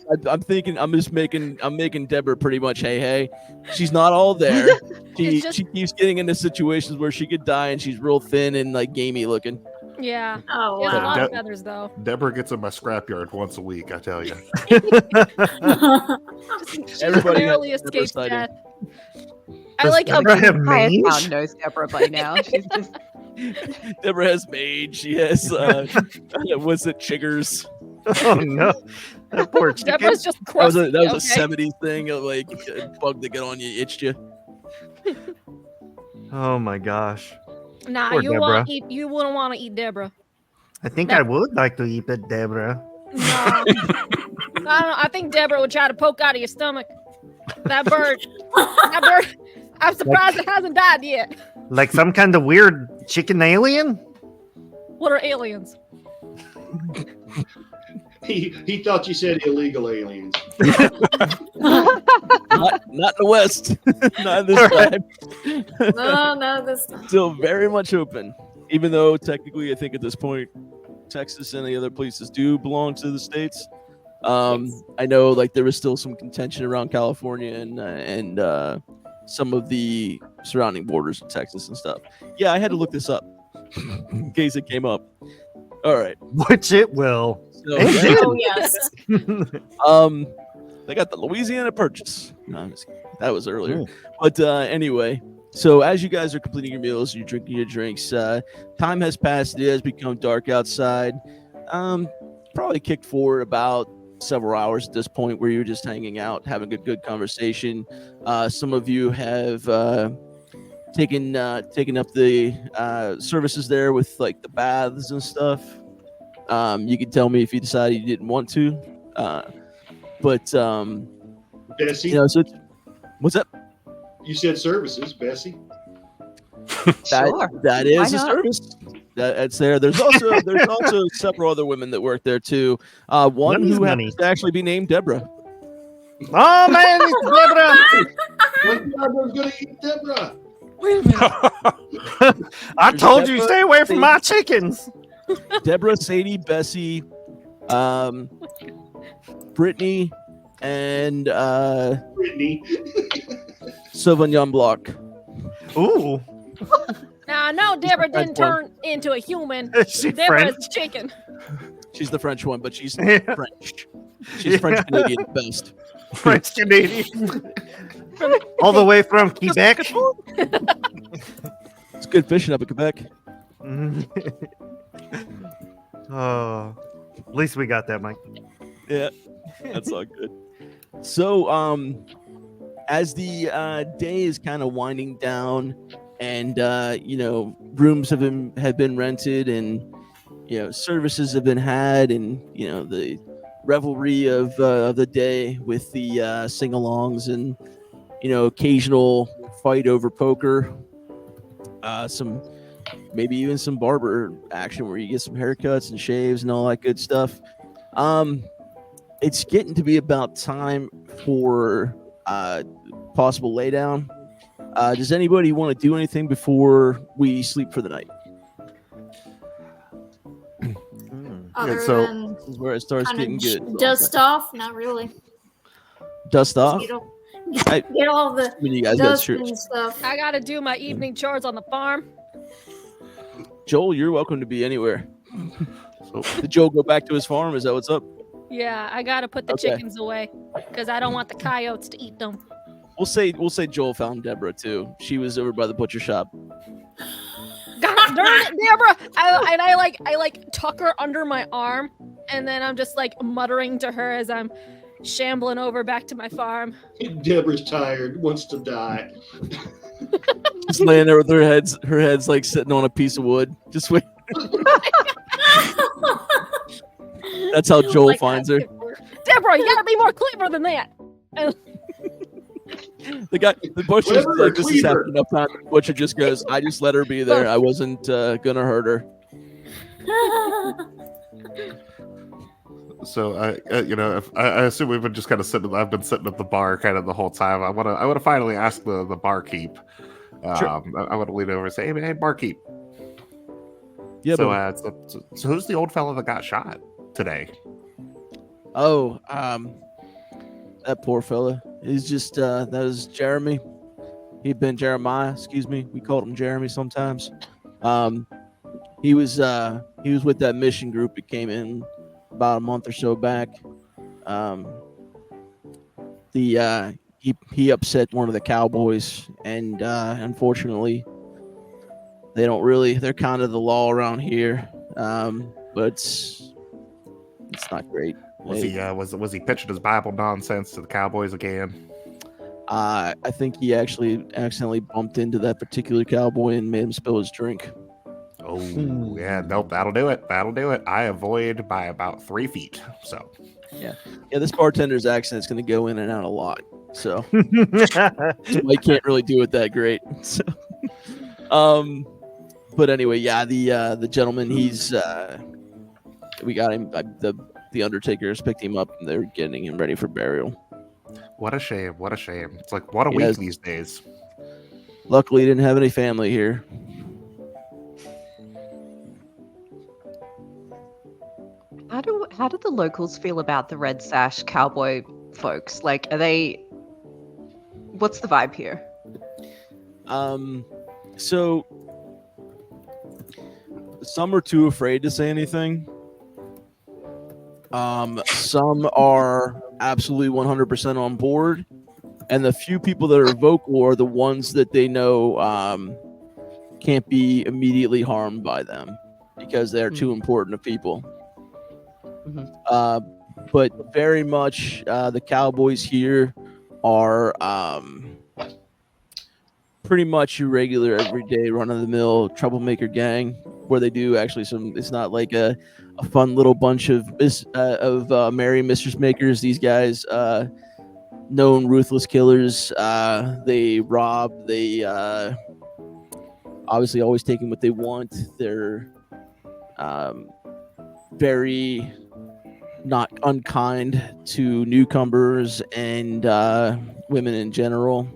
A: I'm making Deborah pretty much hey. She's not all there. She
G: It's just-
A: she keeps getting into situations where she could die, and she's real thin and like gamey looking.
G: yeah.
F: Oh
G: She has a
F: wow.
G: lot of
C: That-
G: feathers, though.
C: Deborah gets in my scrapyard once a week, I tell you.
G: She
A: Everybody
G: barely
A: has Deborah
G: escaped
A: sighting.
G: death. I
B: Does
G: like
B: Deborah have
D: Entire
B: mange?
D: town knows Deborah by now. She's just
A: Deborah has mage. She has what's it? Chiggers.
B: Oh no, that poor chicken.
G: Deborah's just
A: That was
G: crusty.
A: a
G: okay?
A: 70s thing of like a bug to get on you, itched you.
B: Oh my gosh.
G: Nah,
B: Poor
G: you
B: Deborah.
G: wouldn't want to eat Deborah.
B: I think
G: That-
B: I would like to eat it, Debra.
G: No. I don't know. I think Deborah would try to poke out of your stomach. That bird. I'm surprised it hasn't died yet.
B: Like some kind of weird chicken alien?
G: What are aliens?
E: He thought you said illegal aliens.
A: Not in the West. Not this time.
F: No, this time.
A: Still very much open. Even though technically I think at this point Texas and the other places do belong to the states.
F: Yes.
A: I know like there was still some contention around California and some of the surrounding borders of Texas and stuff. Yeah, I had to look this up in case it came up. All right.
B: Which it will.
A: So,
B: It
A: yeah,
F: Oh yes.
A: they got the Louisiana Purchase. No, I'm just kidding. That was earlier. But anyway, so as you guys are completing your meals, you're drinking your drinks, time has passed. It has become dark outside. Probably kicked forward about several hours at this point where you're just hanging out, having a good conversation. Some of you have taken up the services there with like the baths and stuff. You can tell me if you decided you didn't want to, but
E: Bessie,
A: so what's up?
E: you said services, Bessie.
D: sure.
A: That
D: Why
A: is a
D: not?
A: service that's there. There's also several other women that work there too. One
B: Money's
A: who
B: money.
A: happens to actually be named Deborah.
B: Oh man, it's Debra!
E: One time I was gonna eat Deborah.
G: Wait a minute.
B: I
A: There's
B: told you,
A: Deborah,
B: stay away from my chickens.
A: Deborah, Sadie, Bessie, Brittany, and
E: Brittany.
A: Sauvignon Blanc.
B: Ooh,
G: Now, I know Deborah
A: French
G: didn't turn into a human.
B: is she
G: Deborah
B: French?
G: is chicken.
A: She's the French one, but she's
B: Yeah.
A: French. She's French Canadian at best.
B: French Canadian. All the way from Quebec.
A: It's good fishing up in Quebec.
B: Oh, at least we got that, Mike.
A: Yeah, that's all good. So, as the day is kind of winding down, and rooms have been rented, and services have been had, and the revelry of the day with the sing-alongs and occasional fight over poker, maybe even some barber action where you get some haircuts and shaves and all that good stuff. It's getting to be about time for possible laydown. Does anybody want to do anything before we sleep for the night?
F: Other
C: so-
F: than
A: This is where it starts
F: kind
A: getting
F: of
A: good.
F: dust off, not really.
A: Dust off?
F: You don't
A: I-
F: get all the
A: When you guys got
F: dust
A: shirts.
F: and stuff.
G: I gotta do my evening chores on the farm.
A: Joel, you're welcome to be anywhere.
C: So,
A: Did Joel go back to his farm? Is that what's up?
G: Yeah, I gotta put the
A: Okay.
G: chickens away because I don't want the coyotes to eat them.
A: We'll say Joel found Deborah too. She was over by the butcher shop.
G: God darn it, Deborah! I tuck her under my arm, and then I'm just like muttering to her as I'm shambling over back to my farm.
E: Deborah's tired, wants to die.
A: Just laying there with her head's like sitting on a piece of wood. Just wait. That's how Joel
G: Like
A: finds
G: that.
A: her.
G: Deborah, you gotta be more clever than that.
A: The butcher
E: Clever or
A: just is having
E: cleaver?
A: enough time. The butcher just goes, I just let her be there. I wasn't gonna hurt her.
C: So I assume we've been just kind of sitting. I've been sitting at the bar kind of the whole time. I want to finally ask the barkeep.
A: Sure.
C: I want to lean over and say, hey barkeep.
A: Yeah.
C: So who's the old fellow that got shot today?
A: Oh, that poor fella. He's just that was Jeremy. He'd been Jeremiah, excuse me. We called him Jeremy sometimes. He was with that mission group that came in about a month or so back. He upset one of the cowboys, and unfortunately they're kind of the law around here. But it's not great.
C: Was he pitching his Bible nonsense to the Cowboys again?
A: I think he actually accidentally bumped into that particular cowboy and made him spill his drink.
C: Oh yeah, nope, that'll do it. I avoid by about 3 feet. So
A: yeah, this bartender's accent's going to go in and out a lot. So I can't really do it that great. So, but anyway, yeah, the gentleman, he's we got him. The Undertaker has picked him up, and they're getting him ready for burial.
C: What a shame! It's like what a week these days.
A: Luckily, he didn't have any family here.
D: How do the locals feel about the red sash cowboy folks? Like, what's the vibe here?
A: So some are too afraid to say anything. Some are absolutely 100% on board, and the few people that are vocal are the ones that they know can't be immediately harmed by them because they're too important to people. But very much the Cowboys here are pretty much your regular everyday run-of-the-mill troublemaker gang, where they do actually it's not like a fun little bunch of merry mistress makers. These guys known ruthless killers. They rob, they obviously always taking what they want. They're very not unkind to newcomers and women in general.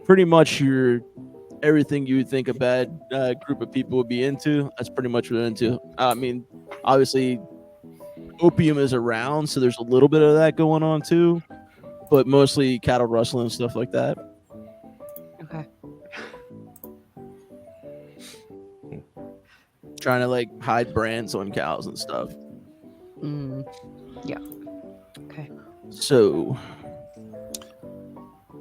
A: Pretty much everything you would think a bad group of people would be into. That's pretty much what they're into. I mean, obviously, opium is around, so there's a little bit of that going on too, but mostly cattle rustling and stuff like that.
D: Okay.
A: Trying to like hide brands on cows and stuff.
D: Yeah. Okay.
A: So,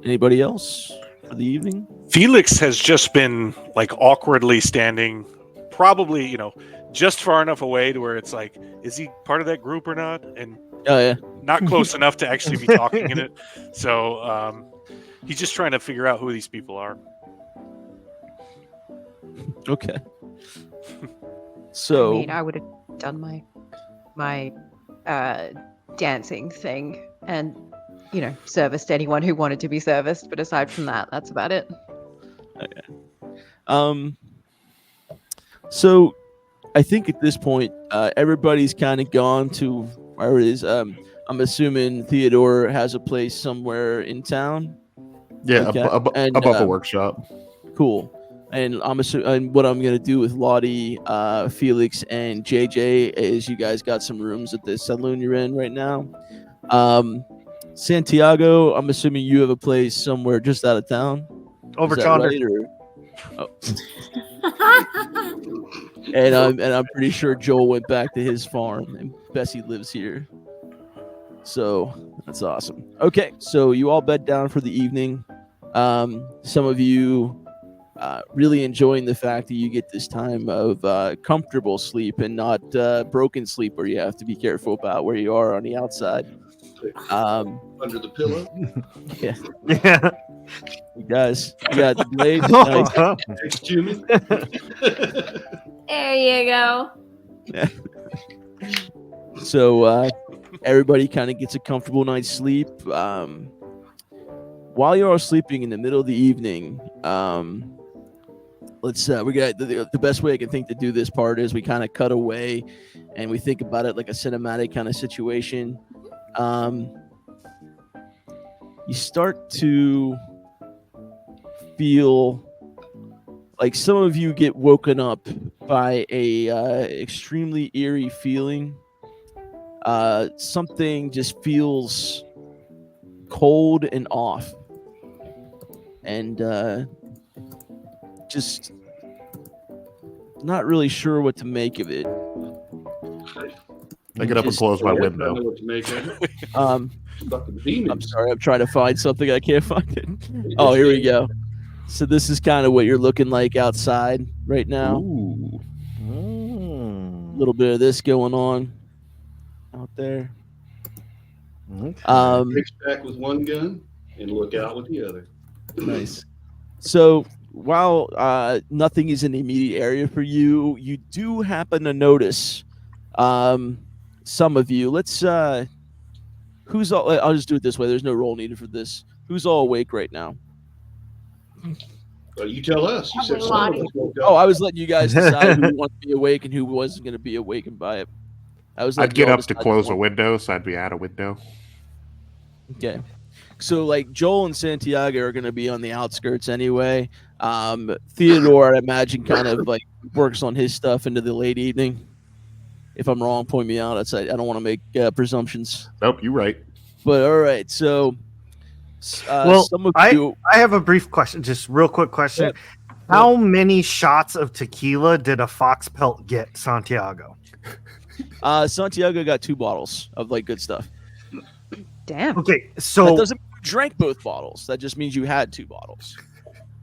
A: anybody else for the evening?
H: Felix has just been like awkwardly standing, probably, just far enough away to where it's like, is he part of that group or not? And not close enough to actually be talking in it. So he's just trying to figure out who these people are.
A: Okay. So,
D: I mean, I would have done my dancing thing and, serviced anyone who wanted to be serviced. But aside from that, that's about it.
A: Okay. So I think at this point, everybody's kind of gone to where it is. I'm assuming Theodore has a place somewhere in town.
C: Yeah,
A: Okay.
C: above the workshop.
A: Cool. And I'm assuming, and what I'm gonna do with Lottie, Felix, and JJ is you guys got some rooms at the saloon you're in right now. Santiago, I'm assuming you have a place somewhere just out of town.
B: Over
A: Is that
B: Chonder.
A: right, and I'm pretty sure Joel went back to his farm, and Bessie lives here. So that's awesome. Okay, so you all bed down for the evening. Some of you really enjoying the fact that you get this time of comfortable sleep and not broken sleep where you have to be careful about where you are on the outside.
E: Under the pillow.
A: Yeah,
B: Yeah.
A: he does. Yeah, the blade. Nice.
E: Thanks, Jimmy.
F: There you go.
A: So everybody kind of gets a comfortable night's sleep. While you're all sleeping in the middle of the evening, let's we got the best way I can think to do this part is we kind of cut away and we think about it like a cinematic kind of situation. You start to feel like some of you get woken up by a extremely eerie feeling. Something just feels cold and off, and just not really sure what to make of it.
C: I get up and
A: Just-
C: close my
E: I don't
C: window.
E: know what to make of it. Fucking
A: I'm
E: demons.
A: sorry, I'm trying to find something. I can't find it. Oh, here we go. So this is kind of what you're looking like outside right now.
C: Ooh.
A: A little bit of this going on out there.
E: Fix back with one gun and look out with the other.
A: Nice. So while nothing is in the immediate area for you, you do happen to notice some of you. Let's who's all? I'll just do it this way. There's no roll needed for this. Who's all awake right now?
E: Well, you tell us. You said some of us woke up.
A: Oh, I was letting you guys decide who wanted to be awake and who wasn't going to be awakened by it. I was letting
C: I'd get
A: y'all
C: up to
A: decide
C: close a
A: one.
C: window, so I'd be at a window.
A: Okay. So like Joel and Santiago are going to be on the outskirts anyway. Theodore, I imagine, kind of like works on his stuff into the late evening. If I'm wrong, point me out. I don't want to make presumptions.
C: Nope, you're right.
A: But all right, so
B: Well,
A: some of
B: I
A: you.
B: have a brief question, just real quick question.
A: Yep.
B: How many shots of tequila did a fox pelt get, Santiago?
A: Santiago got 2 bottles of like good stuff.
D: Damn.
B: Okay,
A: That
B: so
A: doesn't mean you drank both bottles. That just means you had 2 bottles.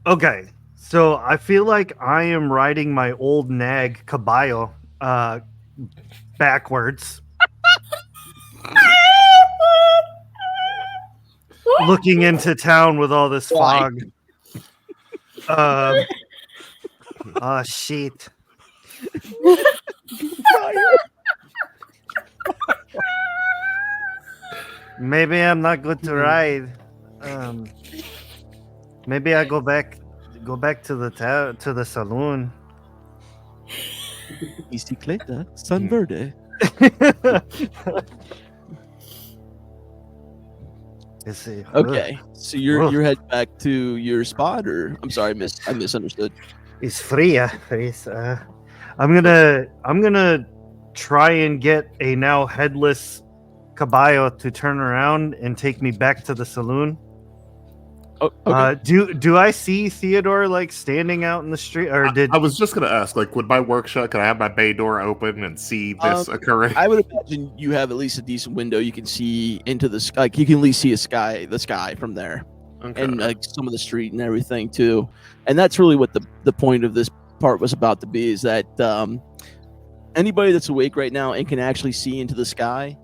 B: okay, so I feel like I am riding my old nag caballo backwards, looking into town with all this
A: Why?
B: fog. Oh shit. Maybe I'm not good to ride. Maybe I go back to the saloon.
A: Bicicleta San Verde.
B: Let's see.
A: Okay, so you're heading back to your spot, or I'm sorry, I misunderstood.
B: It's fria. I'm gonna try and get a now headless caballo to turn around and take me back to the saloon.
A: Oh, okay.
B: Do I see Theodore like standing out in the street, or did
C: I was just gonna ask, like, would my workshop? Can I have my bay door open and see this occurring?
A: I would imagine you have at least a decent window you can see into the sky. Like you can at least see the sky from there,
C: Okay.
A: and like some of the street and everything too. And that's really what the point of this part was about to be, is that anybody that's awake right now and can actually see into the sky,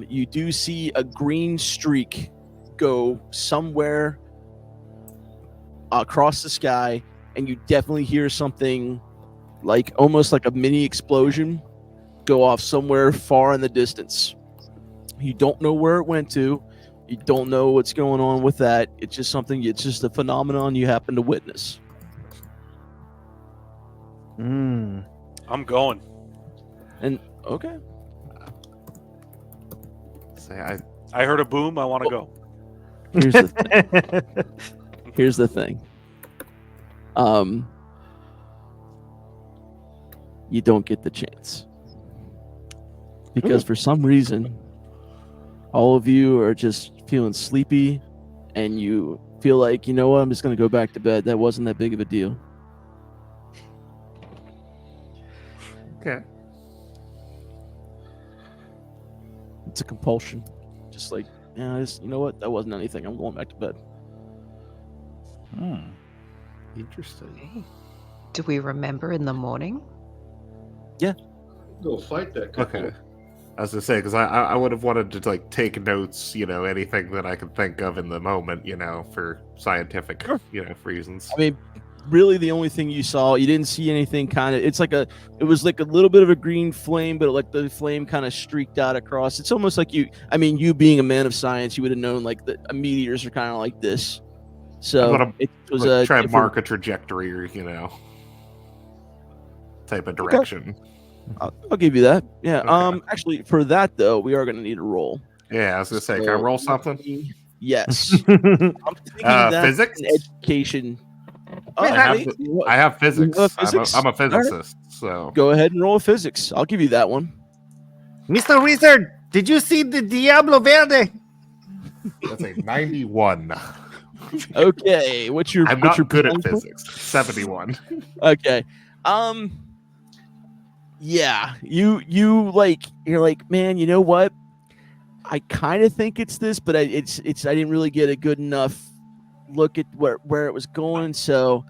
A: you do see a green streak go somewhere across the sky, and you definitely hear something like almost like a mini explosion go off somewhere far in the distance. You don't know where it went to. You don't know what's going on with that. It's just a phenomenon you happen to witness.
B: Mm.
H: I'm going.
A: And okay.
C: Say,
H: I heard a boom. I want to go.
A: Here's the thing. Here's the thing. You don't get the chance. Because for some reason, all of you are just feeling sleepy, and you feel like, you know what, I'm just going to go back to bed. That wasn't that big of a deal.
C: okay.
A: It's a compulsion. Just like, yeah, you know what, that wasn't anything. I'm going back to bed.
C: Interesting.
D: Do we remember in the morning?
E: Go fight that couple.
C: Okay. I was gonna say because I would have wanted to like take notes, anything that I could think of in the moment, for scientific,
A: Sure.
C: reasons.
A: I mean, really, the only thing you saw, you didn't see anything. It was like a little bit of a green flame, but like the flame kind of streaked out across. It's almost like you being a man of science, you would have known like the meteors are kind of like this.
C: I'm
A: So
C: gonna
A: it was a
C: try and
A: different-
C: mark a trajectory, or type of direction.
A: I'll give you that. Yeah.
C: Okay.
A: Actually, for that though, we are going to need a roll.
C: Yeah, I was gonna say, can I
A: So,
C: roll something?
A: Yes. I'm thinking that's
C: Physics?
A: an education.
C: I have,
A: wait, you know what?
C: I have physics.
A: You have physics?
C: I'm a
A: All right.
C: physicist, so
A: Go ahead and roll a physics. I'll give you that one.
B: Mr. Wizard, did you see the Diablo Verde?
C: that's a 91.
A: Okay. What's your?
C: I'm
A: what's
C: not
A: your
C: good at
A: potential?
C: physics. 71.
A: Okay. Yeah. You're like, man. You know what? I kind of think it's this, but I didn't really get a good enough look at where it was going, so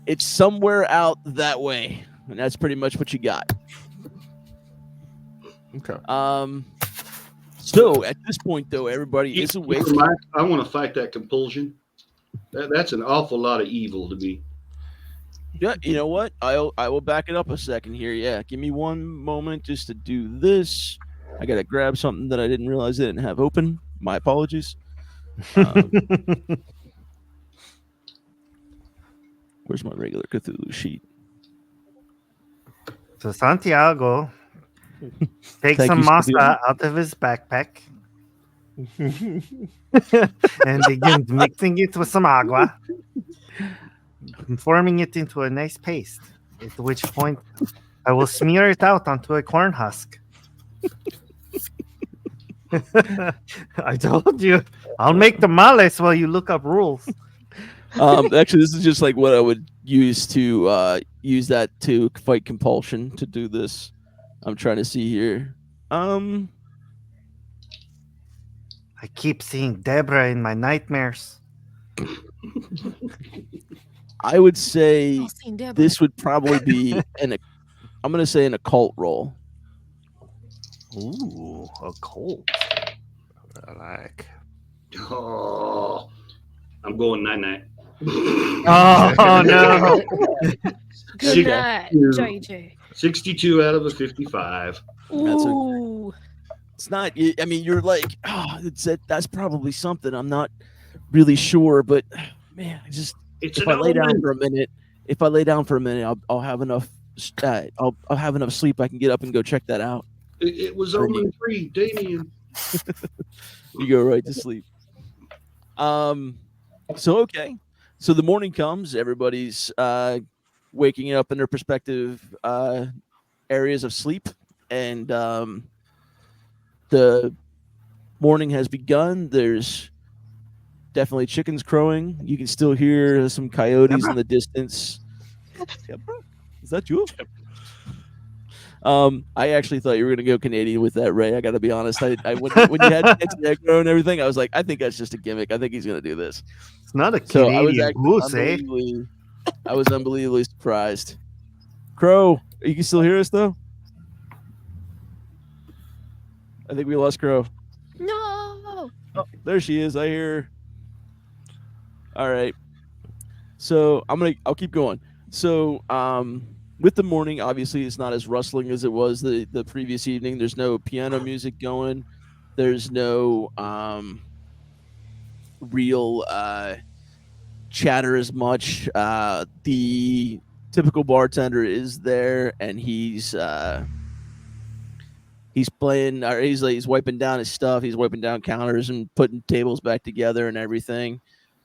A: it's somewhere out that way, and that's pretty much what you got.
C: Okay.
A: So at this point, though, everybody is awake.
E: I want to fight that compulsion. That's an awful lot of evil to me.
A: Yeah, you know what? I will back it up a second here. Yeah, give me one moment just to do this. I gotta grab something that I didn't realize I didn't have open. My apologies. Where's my regular Cthulhu sheet?
B: So Santiago takes
A: Thank
B: some
A: you,
B: masa
A: Cthulhu.
B: out of his backpack and begins mixing it with some agua, forming it into a nice paste. At which point, I will smear it out onto a corn husk. I told you, I'll make tamales while you look up rules.
A: Actually, this is just like what I would use to use that to fight compulsion to do this. I'm trying to see here.
B: I keep seeing Deborah in my nightmares.
A: I would say
G: Oh, seen Deborah.
A: this would probably be I'm gonna say an occult roll.
B: Ooh, a cold.
C: I like.
E: Oh, I'm going night-night.
B: Oh no!
G: Good night, JJ.
E: 62 out of a 55.
A: That's
G: Ooh.
A: It's not. I mean, you're like, that's probably something. I'm not really sure, but man,
E: It's
A: if
E: an
A: I lay down
E: omen.
A: for a minute, I'll have enough. I'll have enough sleep. I can get up and go check that out.
E: It was
A: Or you-
E: omen 3, Damien.
A: You go right to sleep. So okay. So the morning comes. Everybody's waking up in their respective areas of sleep, and the morning has begun. There's definitely chickens crowing. You can still hear some coyotes in the distance. Is that you? I actually thought you were gonna go Canadian with that, Ray. I got to be honest. When you had Echo and everything, I was like, I think that's just a gimmick. I think he's gonna do this.
B: It's not a
A: So I was
B: Canadian
A: actually
B: goose, eh?
A: unbelievably surprised. Crow, you can still hear us though? I think we lost Crow.
G: No.
A: Oh, there she is. I hear her. All right. So I'll keep going. So with the morning, obviously it's not as rustling as it was the previous evening. There's no piano music going. There's no real chatter as much. The typical bartender is there, and he's playing, or he's wiping down his stuff. He's wiping down counters and putting tables back together and everything.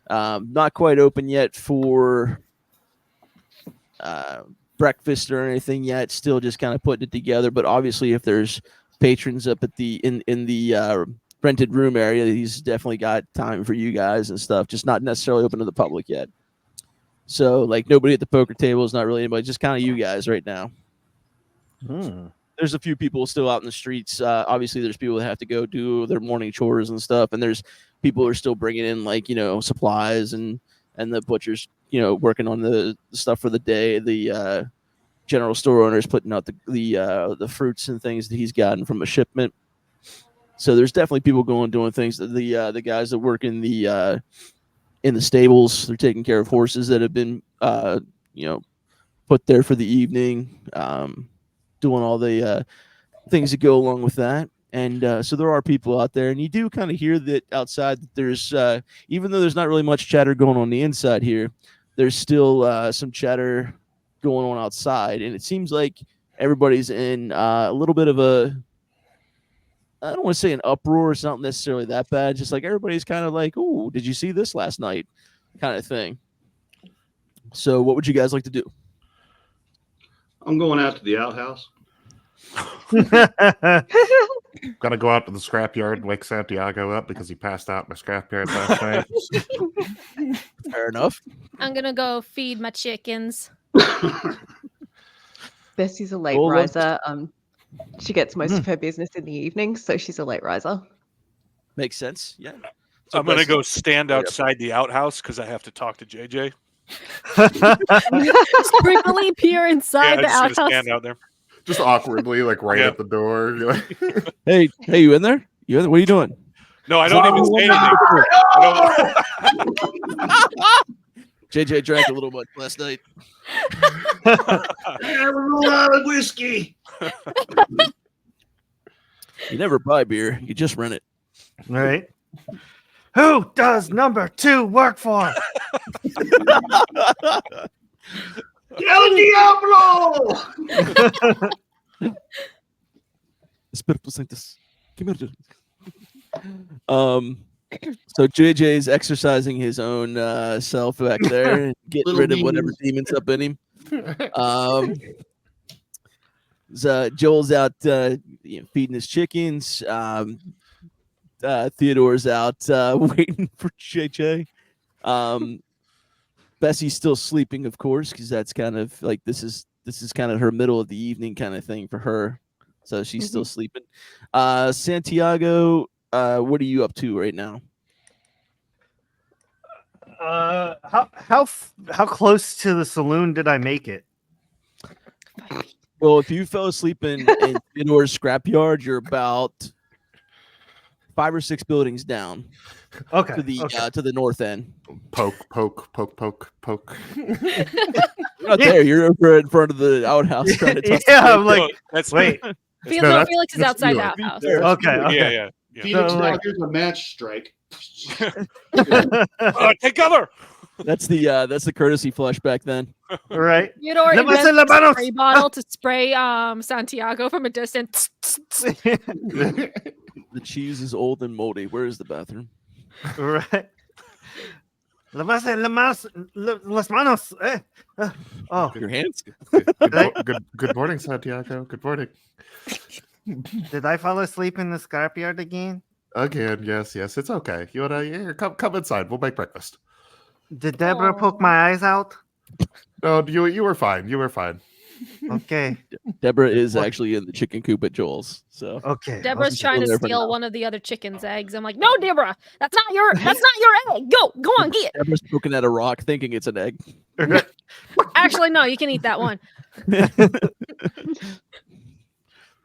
A: Not quite open yet for breakfast or anything yet. Still just kind of putting it together. But obviously, if there's patrons up at the in the rented room area, he's definitely got time for you guys and stuff. Just not necessarily open to the public yet. So like nobody at the poker table is not really anybody. Just kind of you guys right now. There's a few people still out in the streets. Obviously, there's people that have to go do their morning chores and stuff, and there's people who are still bringing in supplies and the butchers, working on the stuff for the day. The general store owners putting out the fruits and things that he's gotten from a shipment. So there's definitely people doing things. The guys that work in the stables, they're taking care of horses that have been put there for the evening, doing all the things that go along with that. And so there are people out there, and you do kind of hear that outside that there's, even though there's not really much chatter going on the inside here, there's still some chatter going on outside. And it seems like everybody's in a little bit of I don't want to say an uproar. It's not necessarily that bad. Just like everybody's kind of like, oh, did you see this last night? Kind of thing. So what would you guys like to do?
E: I'm going out to the outhouse.
C: Gotta go out to the scrapyard and wake Santiago up because he passed out in the scrapyard last night.
A: Fair enough.
G: I'm gonna go feed my chickens.
D: Bessie's a late
A: Well,
D: riser. She gets most of her business in the evening, so she's a late riser.
A: Makes sense. Yeah. So
H: I'm gonna
A: Bessie-
H: go stand outside the outhouse because I have to talk to JJ.
G: Sprinkly peer inside
H: I
G: the
H: just gonna
G: outhouse.
H: stand out there.
C: Just awkwardly, like right
H: Yeah.
C: at the door. You're like,
A: Hey, you in there? You in there? What are you doing?
H: No, I don't even say anything. I don't-
A: JJ drank a little much last night.
E: I have a lot of whiskey.
A: You never buy beer. You just rent it.
B: Right. Who does number 2 work for?
E: El Diablo!
A: Espiritu Sanctus. Come here. So JJ's exercising his own self back there and getting
E: Little
A: rid of whatever
E: demons.
A: demon's up in him. Joel's out feeding his chickens. Theodore's out waiting for JJ. Bessie's still sleeping, of course, because that's kind of like this is kind of her middle of the evening kind of thing for her. So she's still sleeping. Santiago, what are you up to right now?
B: How close to the saloon did I make it?
A: Well, if you fell asleep in Theodore's scrapyard, you're about 5 or 6 buildings down
B: Okay.
A: to the
B: okay.
A: to the north end.
C: poke.
A: You're not there. You're over in front of the outhouse trying to talk.
B: Yeah, I'm like,
H: That's
B: wait.
C: No,
G: Felix is
C: that's
G: outside the
C: Felix.
G: outhouse.
B: Okay. okay.
H: yeah.
E: Felix,
B: So,
E: now
B: like-
E: here's a match strike.
H: Take cover.
A: That's the courtesy flush back then.
B: Right.
G: Theodore
B: Let me
G: invents
B: say la
G: a
B: manos.
G: spray bottle to spray Santiago from a distance.
A: The cheese is old and moldy. Where is the bathroom?
B: Right. Las manos. Oh,
A: Your hands.
C: Good morning, Santiago. Good morning.
B: did I fall asleep in the scrapyard again?
C: Again, yes. It's okay. You wanna here, come inside. We'll make breakfast.
B: Did Deborah
G: Aw.
B: poke my eyes out?
C: No, you were fine. You were fine.
B: Okay.
A: Deborah is actually in the chicken coop at Joel's. So
B: Okay.
G: Deborah's
A: just
G: trying
A: go
G: to
A: there for
G: steal
A: now.
G: one of the other chicken's eggs. I'm like, no, Deborah, that's not your egg. Go on, get it.
A: Deborah's poking at a rock, thinking it's an egg.
G: Actually, no, you can eat that one.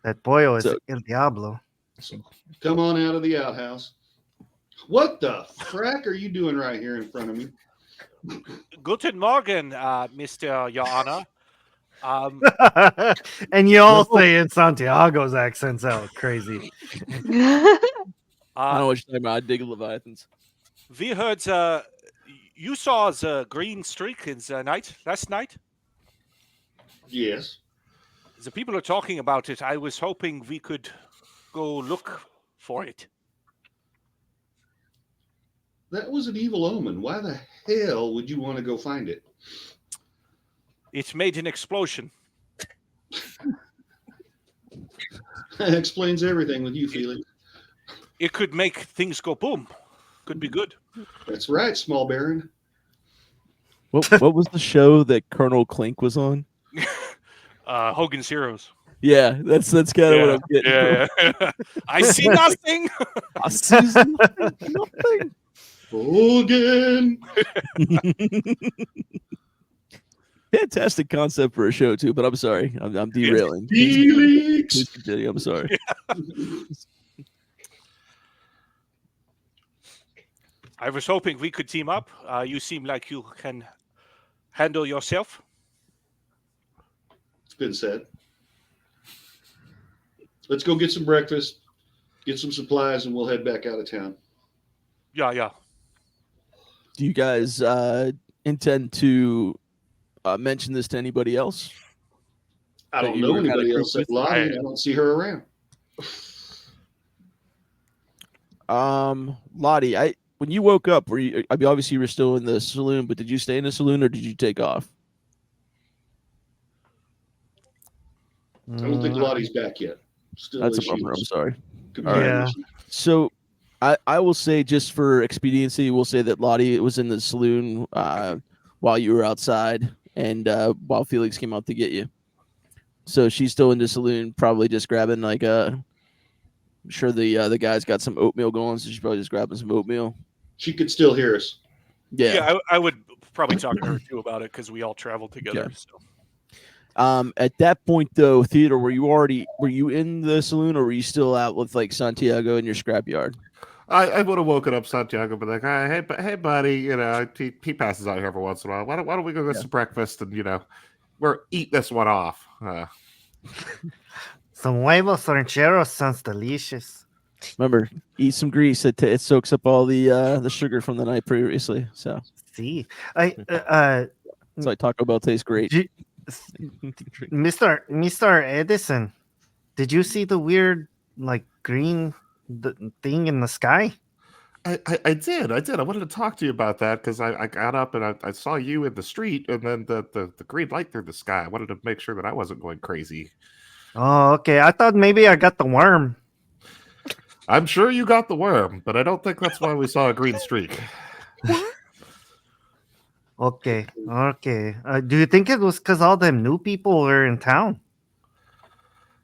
B: That boyo is
A: So-
B: El Diablo.
E: Come on out of the outhouse. What the frack are you doing right here in front of me?
H: Guten Morgen, Mr. Your Honor.
B: And you all say in Santiago's accents out crazy.
A: I don't know what you're talking about. I dig Leviathans.
H: We heard you saw the green streak in the night last night.
E: Yes.
H: The people are talking about it. I was hoping we could go look for it.
E: That was an evil omen. Why the hell would you want to go find it?
H: It made an explosion.
E: That explains everything with you, Felix.
H: It could make things go boom. Could be good.
E: That's right, small baron.
A: What was the show that Colonel Clink was on?
H: Hogan's Heroes.
A: Yeah, that's kind of what I'm getting.
H: Yeah. I see nothing.
A: I see nothing.
E: Hogan.
A: Fantastic concept for a show too, but I'm sorry, I'm derailing.
E: Felix!
A: Please continue. I'm sorry.
H: I was hoping we could team up. You seem like you can handle yourself.
E: It's been said. Let's go get some breakfast, get some supplies, and we'll head back out of town.
H: Yeah.
A: Do you guys intend to mention this to anybody else?
E: I
A: That
E: don't
A: you
E: know
A: were kinda
E: anybody
A: creeped
E: else at
A: with?
E: Lottie. I don't see her around.
A: Lottie, when you woke up, were you? I mean, obviously you were still in the saloon, but did you stay in the saloon or did you take off?
E: I don't think Lottie's back yet. Still
A: That's a
E: issues.
A: bummer. I'm sorry.
E: Computer
B: Yeah.
E: issues.
A: So, I will say, just for expediency, we'll say that Lottie was in the saloon while you were outside, and while Felix came out to get you. So she's still in the saloon, probably just grabbing like I'm sure the guy's got some oatmeal going, so she's probably just grabbing some oatmeal.
E: She could still hear us.
A: Yeah.
H: I would probably talk to her too about it because we all traveled together.
A: Okay.
H: So.
A: At that point, though, Theodore, were you in the saloon, or were you still out with like Santiago in your scrapyard?
C: I would have woken up Santiago, but like, hey, buddy, you know, he passes out here every once in a while. Why don't we go get some breakfast and we're eat this one off.
B: Some huevos rancheros sounds delicious.
A: Remember, eat some grease. It soaks up all the sugar from the night previously. So,
B: See,
A: it's like Taco Bell tastes great.
B: Mr. Edison, did you see the weird like green thing in the sky?
C: I did. I wanted to talk to you about that because I got up and I saw you in the street and then the green light through the sky. I wanted to make sure that I wasn't going crazy.
B: Oh, okay. I thought maybe I got the worm.
C: I'm sure you got the worm, but I don't think that's why we saw a green streak.
B: Okay. Do you think it was because all them new people were in town?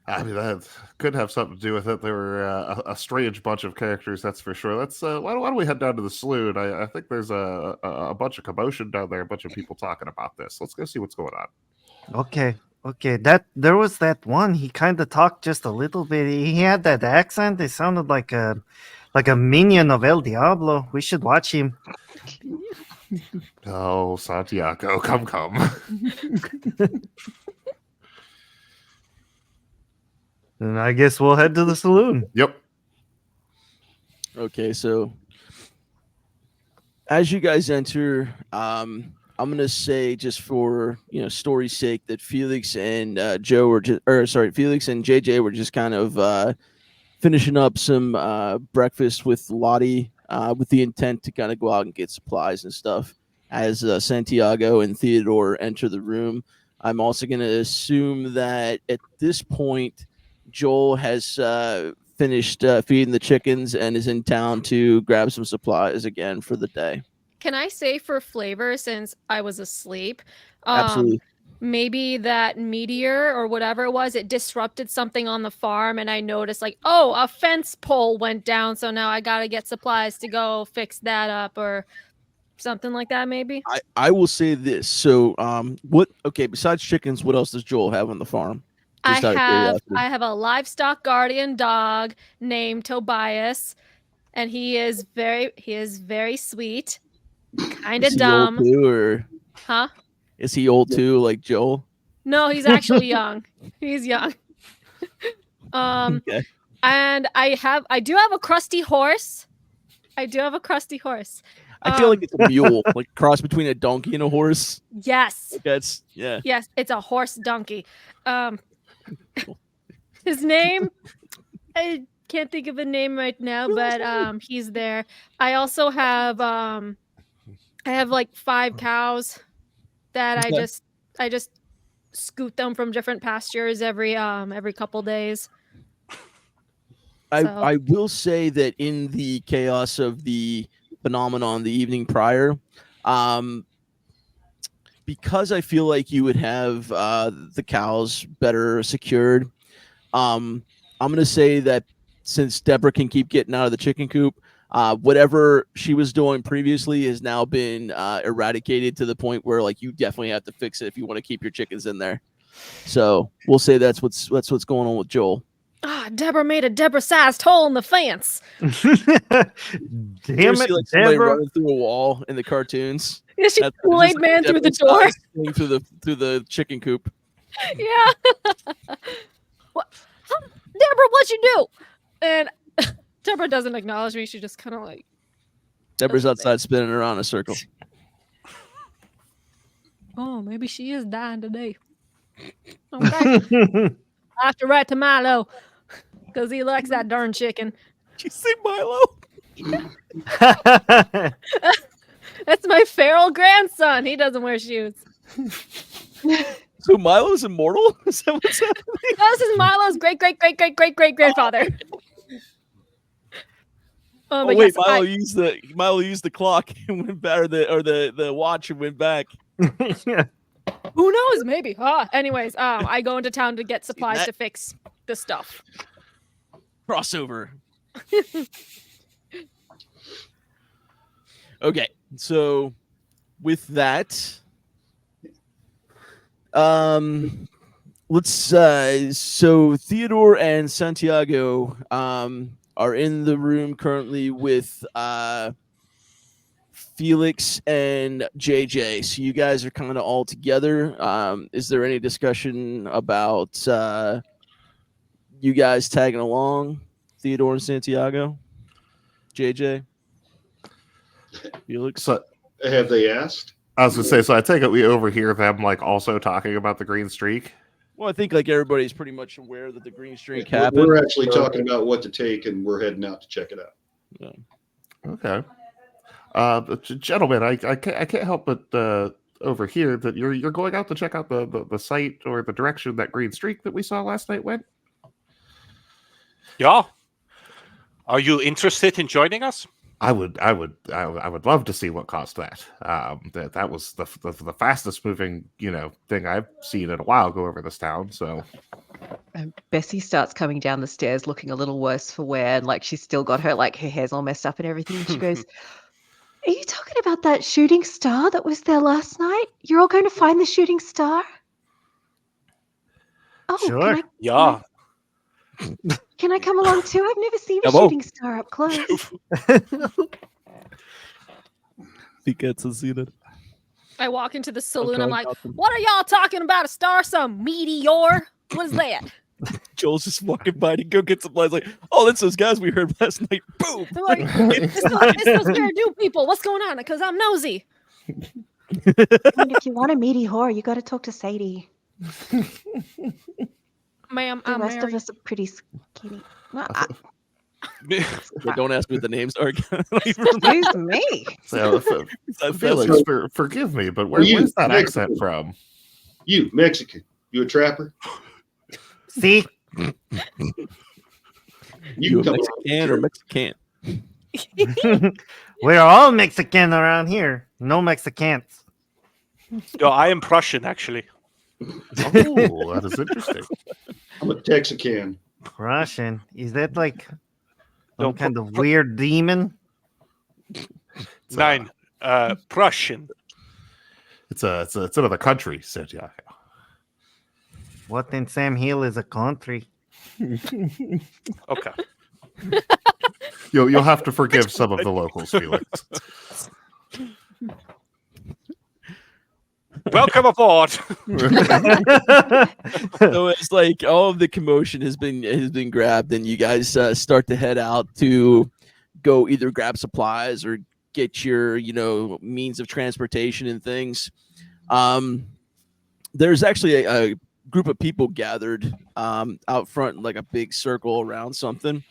C: I mean, that could have something to do with it. There were a strange bunch of characters, that's for sure. Let's why don't we head down to the saloon? I think there's a bunch of commotion down there, a bunch of people talking about this. Let's go see what's going on.
B: Okay. That there was that one. He kind of talked just a little bit. He had that accent. It sounded like a minion of El Diablo. We should watch him.
C: Oh, Santiago, come.
B: And I guess we'll head to the saloon.
C: Yep.
A: Okay, so as you guys enter, I'm gonna say, just for story's sake, that Felix and Felix and JJ were just kind of finishing up some breakfast with Lottie, with the intent to kind of go out and get supplies and stuff. As Santiago and Theodore enter the room, I'm also gonna assume that at this point, Joel has finished feeding the chickens and is in town to grab some supplies again for the day.
G: Can I say, for flavor, since I was asleep,
A: Absolutely.
G: maybe that meteor or whatever it was, it disrupted something on the farm, and I noticed like, oh, a fence pole went down, so now I gotta get supplies to go fix that up, or something like that, maybe.
A: I will say this. So, besides chickens, what else does Joel have on the farm? Just out of curiosity.
G: I have a livestock guardian dog named Tobias, and he is very sweet, kind of
A: Is he old
G: dumb.
A: too, or
G: Huh?
A: is he old too, like Joel?
G: No, he's actually young. He's young.
A: Okay.
G: And I do have a crusty horse.
A: I feel like it's a mule, like cross between a donkey and a horse.
G: Yes.
A: Yes,
G: It's a horse donkey. His name, I can't think of a name right now, but he's there. I also have like 5 cows that
A: Okay.
G: I just scoot them from different pastures every couple days.
A: I will say that in the chaos of the phenomenon the evening prior, because I feel like you would have the cows better secured, I'm going to say that since Deborah can keep getting out of the chicken coop, Whatever she was doing previously has now been eradicated to the point where like you definitely have to fix it if you want to keep your chickens in there. So we'll say that's what's going on with Joel.
G: Deborah made a Deborah-sized hole in the fence.
A: You
B: Damn
A: ever
B: it,
A: see like somebody
B: Deborah.
A: running through a wall in the cartoons?
G: Yeah, she
A: That's
G: Kool-Aid
A: just like
G: man through the door.
A: Deborah-sized thing through the chicken coop.
G: Yeah. What? Huh? Deborah, what'd you do? And Deborah doesn't acknowledge me. She just kind of like.
A: Deborah's
G: doesn't say-
A: outside spinning around in a circle.
G: Oh, maybe she is dying today. Okay. I have to write to Milo because he likes that darn chicken.
A: Did you say Milo?
G: That's my feral grandson. He doesn't wear shoes.
A: So Milo's immortal? Is that what's happening?
G: No, this is Milo's great grandfather.
A: Oh
G: but
A: wait,
G: yes,
A: Milo used the clock and went back, or the watch and went back.
G: who knows? Maybe. Anyways, I go into town to get supplies to fix the stuff.
A: Crossover. Okay, so with that, let's so Theodore and Santiago are in the room currently with Felix and JJ. So you guys are kind of all together. Is there any discussion about you guys tagging along, Theodore and Santiago? JJ? Felix?
C: So
E: Have they asked?
C: I was gonna say, so I take it we overhear them like also talking about the green streak.
A: Well, I think like everybody's pretty much aware that the green streak
E: We're
A: happened.
E: actually talking about what to take, and we're heading out to check it out.
C: Okay. But gentlemen, I can't help but overhear that you're going out to check out the site or the direction that green streak that we saw last night went.
H: Yeah. Are you interested in joining us?
C: I would love to see what caused that. That was the fastest moving thing I've seen in a while go over this town. So
D: Bessie starts coming down the stairs looking a little worse for wear, and like she's still got her hair's all messed up and everything. And she goes, "Are you talking about that shooting star that was there last night? You're all going to find the shooting star?" Oh,
B: Sure.
H: Yeah.
D: Can I come along too? I've never seen a
A: Hello.
D: shooting star up close.
A: Think seen it.
G: I walk into the saloon.
A: Okay,
G: I'm like,
A: awesome.
G: what are y'all talking about? A star? Some meteor? What is that?
A: Joel's just walking by to go get supplies. Like, oh, that's those guys we heard last night. Boom.
G: They're like, it's those scary new people. What's going on? Because I'm nosy.
D: And if you want a meteor, you got to talk to Sadie.
G: Ma'am,
D: The
G: I'm
D: rest
G: married.
D: of us are pretty skinny. Well,
A: Wait, don't ask me what the names are.
D: excuse me.
C: So, Felix, forgive me, but where's that accent from?
E: You, Mexican. You a trapper?
B: See?
A: You a
E: come
A: Mexican or Mexican?
B: We're all Mexican around here. No Mexicans.
H: No, I am Prussian, actually.
C: Oh, that is interesting.
E: I'm a Texican.
B: Russian. Is that like
H: No,
B: some kind of weird demon?
H: Nine. Prussian.
C: It's another country, Santiago.
B: What in Sam Hill is a country?
H: Okay.
C: You'll have to forgive some of the locals, Felix.
H: Welcome aboard.
A: So it's like all of the commotion has been grabbed, and you guys start to head out to go either grab supplies or get your means of transportation and things. There's actually a group of people gathered out front in like a big circle around something.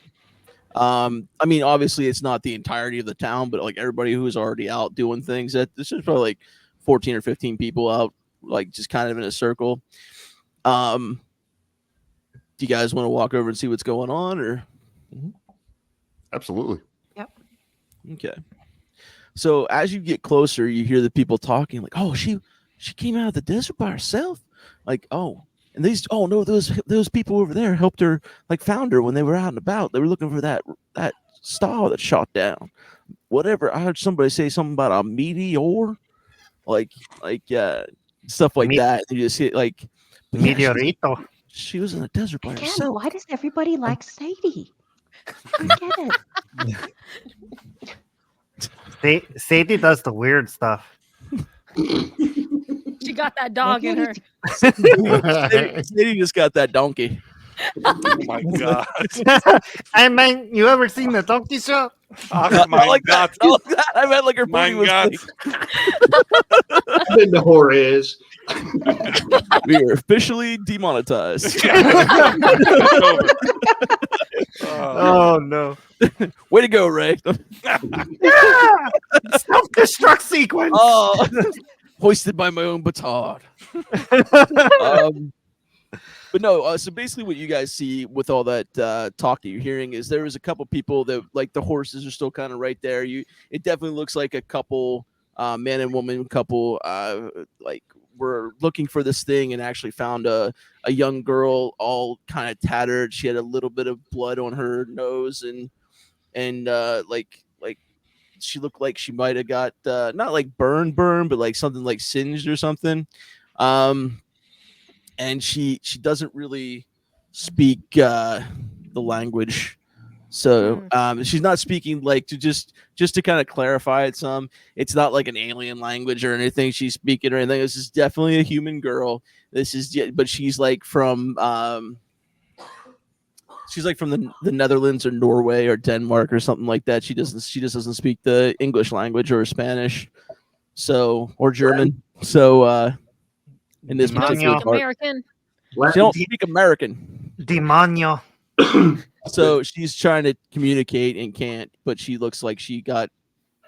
A: I mean, obviously it's not the entirety of the town, but like everybody who is already out doing things. That this is probably like 14 or 15 people out, like just kind of in a circle. Do you guys want to walk over and see what's going on, or?
C: Absolutely.
A: Okay. So as you get closer, you hear the people talking like, "Oh, she came out of the desert by herself." Like, "Oh, and those people over there helped her, like found her when they were out and about. They were looking for that star that shot down. Whatever. I heard somebody say something about a meteor, like stuff like
B: Me-
A: that. You just see like but yeah,
B: Meteorito.
A: she was in the desert by
D: Again,
A: herself.
D: why does everybody like Sadie? I don't get it.
B: Sadie does the weird stuff.
G: She got that dog in her.
A: Sadie just got that donkey.
H: Oh my god.
B: I mean, you ever seen the donkey show?
H: Ach,
A: Not
H: mein
A: like that.
H: Gott.
A: Not like that. I meant like her booty
H: Mein
A: was
H: Gott.
A: big.
E: Then the whore is.
A: We are officially demonetized.
H: It's over.
B: Oh no!
A: Way to go, Ray.
B: Yeah! Self-destruct sequence.
A: Oh, hoisted by my own petard. But no, so basically what you guys see with all that talk that you're hearing is there was a couple people that like the horses are still kind of right there. It definitely looks like a couple, man and woman couple, like were looking for this thing and actually found a young girl all kind of tattered. She had a little bit of blood on her nose and like she looked like she might have got not like burn, but like something like singed or something. And she doesn't really speak the language, so she's not speaking like just to kind of clarify it some. It's not like an alien language or anything she's speaking or anything. This is definitely a human girl. But she's like from the Netherlands or Norway or Denmark or something like that. She just doesn't speak the English language or Spanish, so or German. So in this
G: She don't
A: particular
G: speak
A: part,
G: American.
A: she don't speak American.
B: Demonio.
A: So she's trying to communicate and can't, but she looks like she got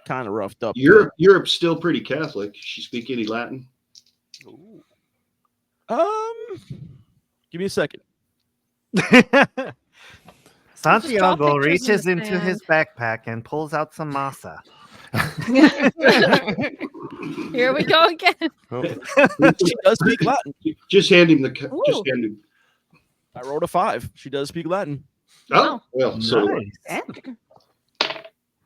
A: kind of roughed up.
E: Europe's still pretty Catholic. She speak any Latin?
A: Give me a second.
B: Santiago
G: pictures in
B: reaches
G: the
B: into
G: sand.
B: his backpack and pulls out some masa.
G: Here we go again.
A: She does speak Latin.
E: Just hand him the. Just
G: Ooh.
E: hand him.
A: I rolled a 5. She does speak Latin.
E: Oh well, so do I.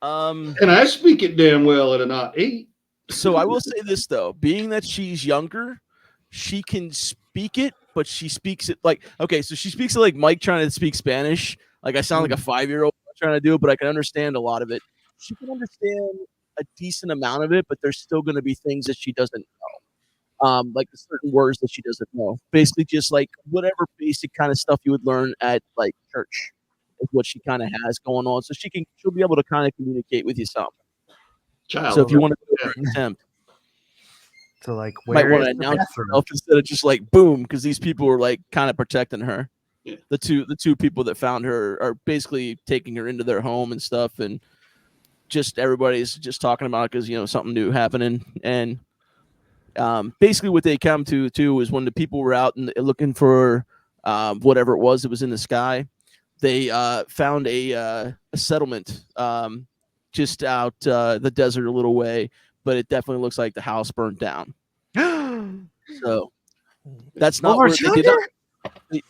B: Nice.
E: And I speak it damn well at an 8.
A: So I will say this though, being that she's younger, she can speak it, but she speaks it like okay. So she speaks it like Mike trying to speak Spanish. Like I sound like a 5-year-old trying to do it, but I can understand a lot of it. She can understand a decent amount of it, but there's still going to be things that she doesn't know. Like certain words that she doesn't know. Basically, just like whatever basic kind of stuff you would learn at like church is what she kind of has going on. So she'll be able to kind of communicate with you some.
E: Child.
A: So if you want to do an attempt,
B: So like,
A: you might
B: where
A: want
B: is
A: to
B: the
A: announce
B: bathroom?
A: yourself instead of just like boom, because these people are like kind of protecting her.
E: Yeah.
A: The two people that found her are basically taking her into their home and stuff, and just everybody's just talking about because something new happening. And basically what they come to too is when the people were out and looking for whatever it was that was in the sky, they found a settlement just out the desert a little way, but it definitely looks like the house burnt down. So that's not
B: Over
A: where they did
B: yonder?
A: not,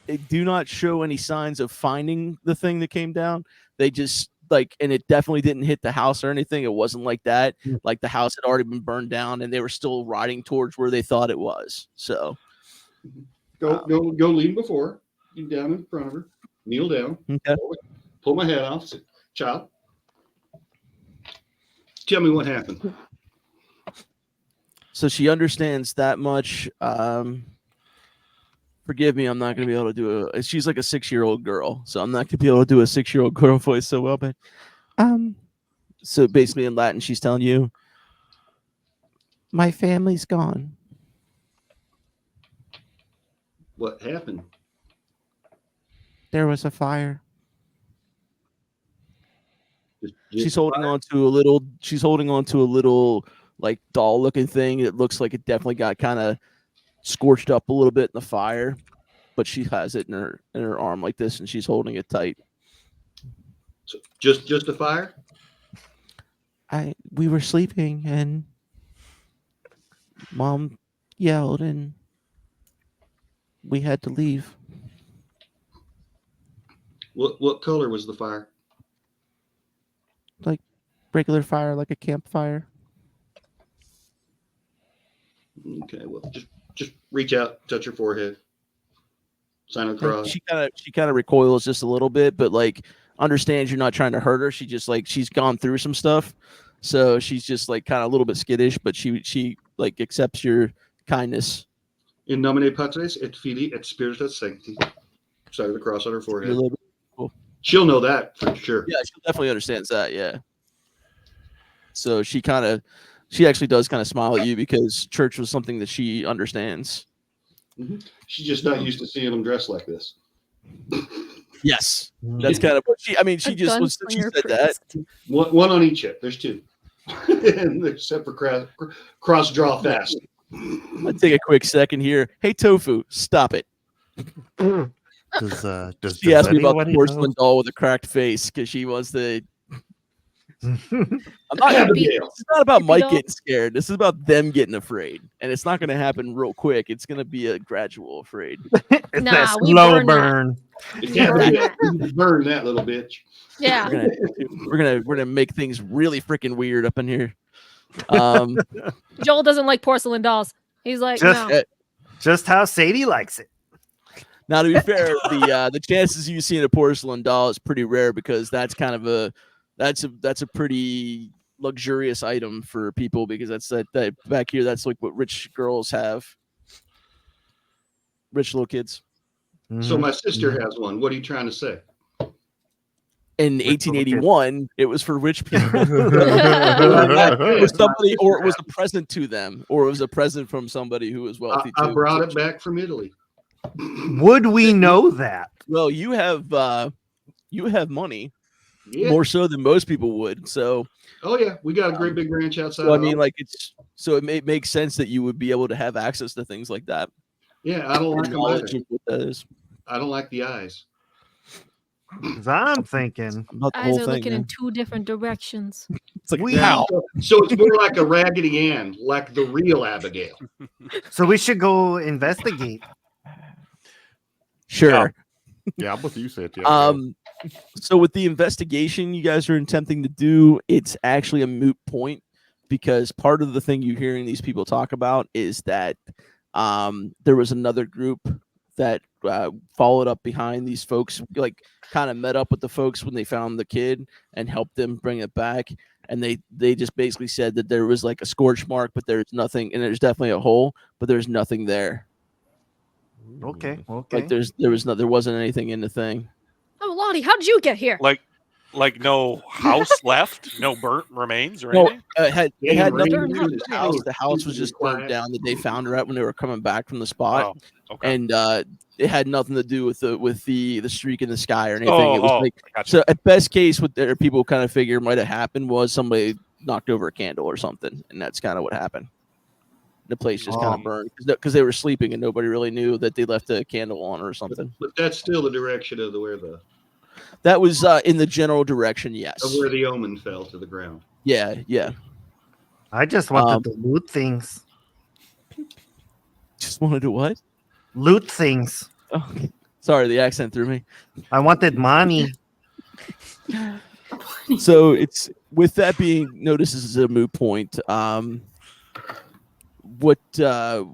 A: they do not show any signs of finding the thing that came down. They just and it definitely didn't hit the house or anything. It wasn't like that. Like the house had already been burned down and they were still riding towards where they thought it was. So
E: Go lean before. You down in front of her. Kneel down.
A: okay.
E: Pull my head off. Say, child, tell me what happened.
A: So she understands that much. Forgive me, I'm not going to be able to do she's like a 6-year-old girl, so I'm not going to be able to do a 6-year-old girl voice so well. But so basically in Latin, she's telling you, my family's gone.
E: What happened?
A: There was a fire.
E: Just
A: She's holding on to a little like doll looking thing. It looks like it definitely got kind of scorched up a little bit in the fire, but she has it in her arm like this and she's holding it tight.
E: So just a fire?
A: We were sleeping and Mom yelled and we had to leave.
E: What color was the fire?
A: like regular fire, like a campfire.
E: Okay, well, just reach out, touch her forehead, sign a
A: Like,
E: cross.
A: she kind of recoils just a little bit, but like understands you're not trying to hurt her. She just like she's gone through some stuff, so she's just like kind of a little bit skittish, but she like accepts your kindness.
E: In nomine Patris et Filii et Spiritus Sancti. Sign of the cross on her
A: Your
E: forehead.
A: little- Cool.
E: She'll know that for sure.
A: Yeah, she definitely understands that. Yeah. So she actually does kind of smile at you because church was something that she understands.
E: She's just not used to seeing them dressed like this.
A: Yes, that's kind of what she. I mean, she just was. She said that.
E: One on each hip. There's two. And they're set for cross draw fast.
A: I'll take a quick second here. Hey, Tofu, stop it.
C: Does
A: She asked me about the
C: anybody
A: porcelain
C: know?
A: doll with a cracked face because she wants to. I'm not.
E: Abigail.
A: It's not about
G: Creepy
A: Mike
G: doll.
A: getting scared. This is about them getting afraid, and it's not going to happen real quick. It's going to be a gradual afraid.
B: It's
G: Nah,
B: that
G: we
B: slow
G: burn that.
B: burn.
E: It can't
F: Burn
E: be
F: that.
E: burn that little bitch.
G: Yeah.
A: We're gonna make things really freaking weird up in here.
G: Joel doesn't like porcelain dolls. He's like,
B: Just-
G: no.
B: Just how Sadie likes it.
A: Now, to be fair, the chances of you seeing a porcelain doll is pretty rare because that's kind of that's a pretty luxurious item for people because that's that back here. That's like what rich girls have, rich little kids.
E: So
B: Mhm.
E: my sister has one. What are you trying to say?
A: In
B: Rich little kids.
A: 1881, it was for rich people. Or somebody, or it was a present to them, or it was a present from somebody who was wealthy
E: I
A: too.
E: brought it back from Italy.
B: Would we know that?
A: Well, you have money
E: Yeah.
A: more so than most people would. So,
E: Oh yeah, we got a great big ranch outside.
A: so I
E: of
A: mean,
E: Albany.
A: like it makes sense that you would be able to have access to things like that.
E: Yeah, I don't like
A: And
E: them
A: knowledge
E: either.
A: of what that is.
E: I don't like the eyes.
B: 'Cause I'm thinking
A: About the
G: Eyes
A: whole
G: are
A: thing.
G: looking in
A: man.
G: two different directions.
A: It's like
B: we
A: how?
E: So it's more like a Raggedy Ann, like the real Abigail.
B: so we should go investigate.
A: Sure.
C: Yeah, I'm with you, Santiago.
A: So with the investigation you guys are attempting to do, it's actually a moot point because part of the thing you're hearing these people talk about is that there was another group that followed up behind these folks, like kind of met up with the folks when they found the kid and helped them bring it back. And they just basically said that there was like a scorch mark, but there's nothing, and there's definitely a hole, but there's nothing there.
B: Okay.
A: Like there wasn't anything in the thing.
G: Oh, Lottie, how did you get here?
H: Like no house left, no burnt remains or
A: No,
H: anything.
A: it had
E: Yeah,
A: nothing to
E: rain
A: do
E: in
A: with
E: his
A: the house.
E: house.
A: The house was
E: Super
A: just burnt
E: quiet.
A: down that they found her at when they were coming back from the spot,
H: Oh, okay.
A: and it had nothing to do with the streak in the sky or anything. It was like
H: gotcha.
A: so. At best case, what their people kind of figure might have happened was somebody knocked over a candle or something, and that's kind of what happened. The place just kind of burned because they were sleeping and nobody really knew that they left a candle on or something.
E: But that's still the direction of where the
A: That was in the general direction, yes.
E: of where the omen fell to the ground.
A: Yeah.
B: I just wanted to loot things.
A: Just wanted to what?
B: Loot things.
A: Oh, sorry, the accent threw me.
B: I wanted money.
A: So it's with that being noticed as a moot point. What so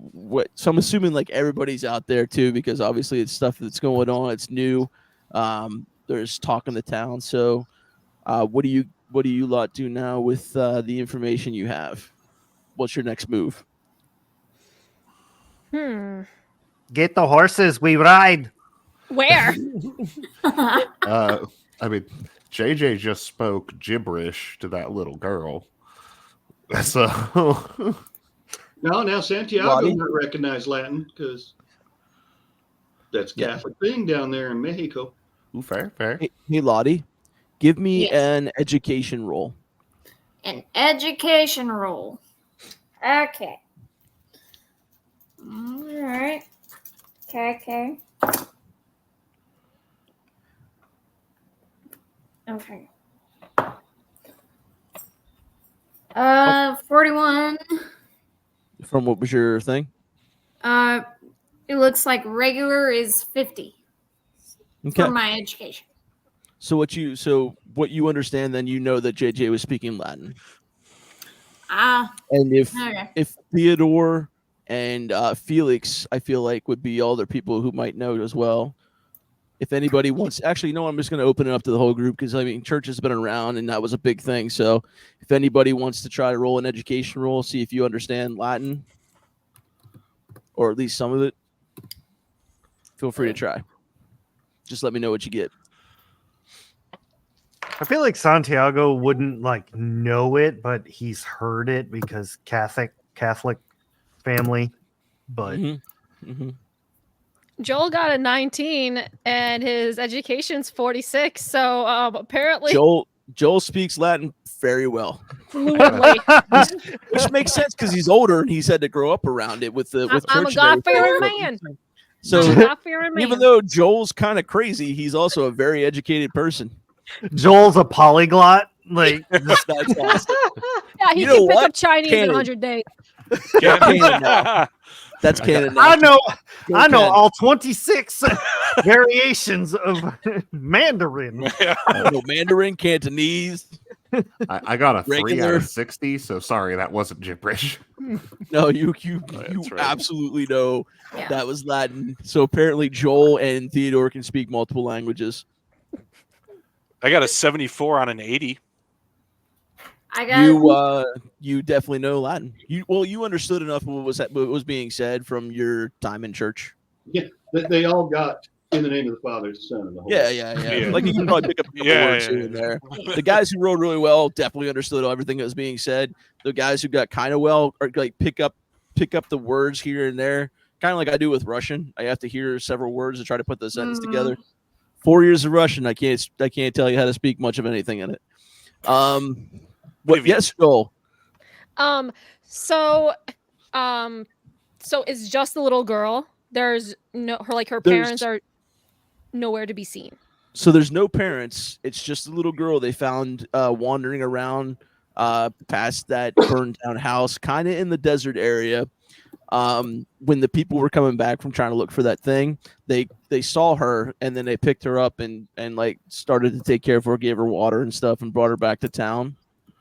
A: I'm assuming like everybody's out there too, because obviously it's stuff that's going on. It's new. There's talk in the town. So what do you lot do now with the information you have? What's your next move?
B: Get the horses. We ride.
G: Where?
C: I mean, JJ just spoke gibberish to that little girl. So
E: Now Santiago
A: Lottie?
E: might recognize Latin because that's
A: Yeah.
E: Catholic thing down there in Mexico.
C: Ooh, fair.
A: Hey Lottie, give me
F: Yes.
A: an education roll.
F: An education roll. Okay. All right. Okay. Okay. 41.
A: From what was your thing?
F: It looks like regular is 50
A: Okay.
F: for my education.
A: So what you understand, then you know that JJ was speaking Latin. And
F: Okay.
A: if Theodore and Felix, I feel like would be other people who might know as well. If anybody wants, actually, no, I'm just going to open it up to the whole group because I mean, church has been around and that was a big thing. So if anybody wants to try to roll an education roll, see if you understand Latin or at least some of it, feel free to try. Just let me know what you get.
B: I feel like Santiago wouldn't like know it, but he's heard it because Catholic family. But
G: Joel got a 19 and his education's 46. So apparently
A: Joel speaks Latin very well,
G: fluently.
A: which makes sense because he's older and he's had to grow up around it with
G: I'm
A: church.
G: a
A: and
G: God-fearing
A: everything.
G: man.
A: So
G: I'm a God-fearing man.
A: even though Joel's kind of crazy, he's also a very educated person.
B: Joel's a polyglot. Like
A: That's awesome.
G: Yeah, he
A: You
G: can
A: know
G: pick
A: what?
G: up Chinese in
A: Canon.
G: 100 days.
A: Canon now. That's canon now.
B: I know
A: Ken.
B: all 26 variations of Mandarin.
A: I know Mandarin, Cantonese.
C: I got a 3 out
A: Regular.
C: of 60, so sorry, that wasn't gibberish.
A: No, you
H: That's right.
A: absolutely know
F: Yeah.
A: that was Latin. So apparently Joel and Theodore can speak multiple languages.
H: I got a 74 on an 80.
F: I got
A: You definitely know Latin. You understood enough of what was being said from your time in church.
E: Yeah, they all got in the name of the Father, the Son, and the Holy
A: Yeah,
E: Spirit.
A: yeah.
H: Yeah.
A: Like you can probably pick up a couple
H: Yeah,
A: words
H: yeah,
A: here and
H: yeah.
A: there. The guys who rolled really well definitely understood everything that was being said. The guys who got kind of well are like pick up the words here and there, kind of like I do with Russian. I have to hear several words to try to put the sentence together. 4 years of Russian, I can't tell you how to speak much of anything in it. What? Yes, Joel.
G: So it's just the little girl. There's her parents are nowhere to be seen.
A: So there's no parents. It's just a little girl they found wandering around past that burned down house, kind of in the desert area. When the people were coming back from trying to look for that thing, they saw her and then they picked her up and like started to take care of her, gave her water and stuff, and brought her back to town.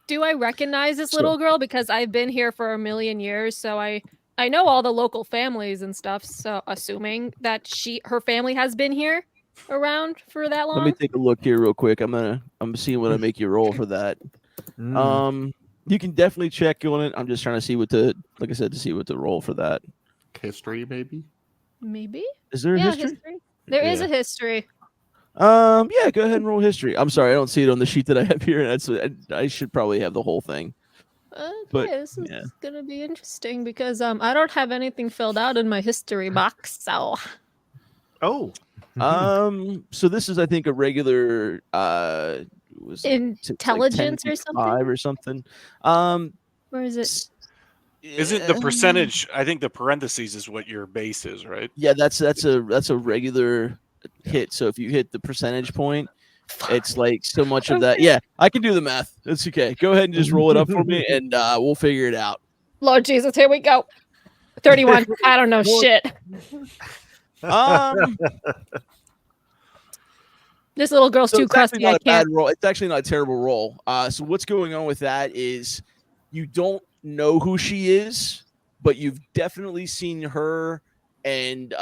G: Do I recognize this little girl? Because I've been here for a million years, so I know all the local families and stuff. So assuming that her family has been here around for that long.
A: Let me take a look here real quick. I'm seeing what I make you roll for that. You can definitely check on it. I'm just trying to see like I said, to see what to roll for that.
C: History, maybe?
G: Maybe?
A: Is there a history?
G: There is a history.
A: Yeah, go ahead and roll history. I'm sorry, I don't see it on the sheet that I have here. I should probably have the whole thing. But,
G: This is gonna be interesting because I don't have anything filled out in my history box. So
A: so this is I think a regular
G: intelligence or something.
A: 5 or something.
G: Where is it?
H: Isn't the percentage? I think the parentheses is what your base is, right?
A: Yeah, that's a regular hit. So if you hit the percentage point, it's like so much of that. Yeah, I can do the math. It's okay. Go ahead and just roll it up for me, and we'll figure it out.
G: Lord Jesus, here we go. 31. I don't know shit. This little girl's too crusty. I can't.
A: Roll. It's actually not a terrible roll. So what's going on with that is you don't know who she is, but you've definitely seen her and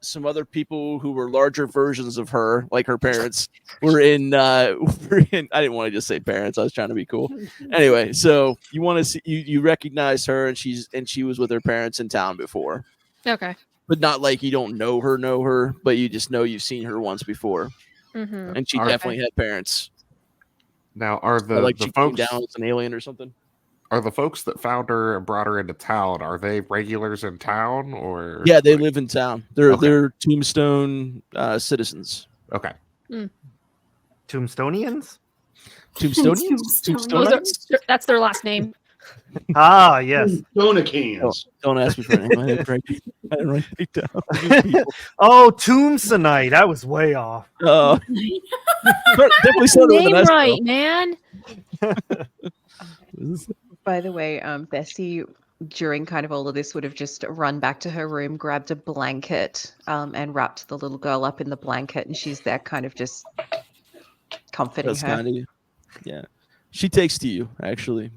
A: some other people who were larger versions of her, like her parents, were in. I didn't want to just say parents. I was trying to be cool. Anyway, so you want to see you recognize her, and she was with her parents in town before.
G: Okay.
A: But not like you don't know her, but you just know you've seen her once before.
G: Mm-hmm.
A: And she definitely had parents.
C: Now, are the
A: she
C: folks
A: came down as an alien or something?
C: Are the folks that found her and brought her into town, are they regulars in town, or?
A: Yeah, they live in town. They're Tombstone citizens.
C: Okay.
B: Tombstonians?
A: Tombstonians?
G: That's their last name.
B: Ah, yes.
E: Donacans.
A: Don't ask me for anything. I didn't write it down.
B: Oh, Tombsonite. I was way off.
A: Definitely
G: started with an S, right, man.
D: By the way, Bessie, during kind of all of this, would have just run back to her room, grabbed a blanket, and wrapped the little girl up in the blanket, and she's there kind of just comforting
A: That's
D: her.
A: kind of, yeah. She takes to you, actually.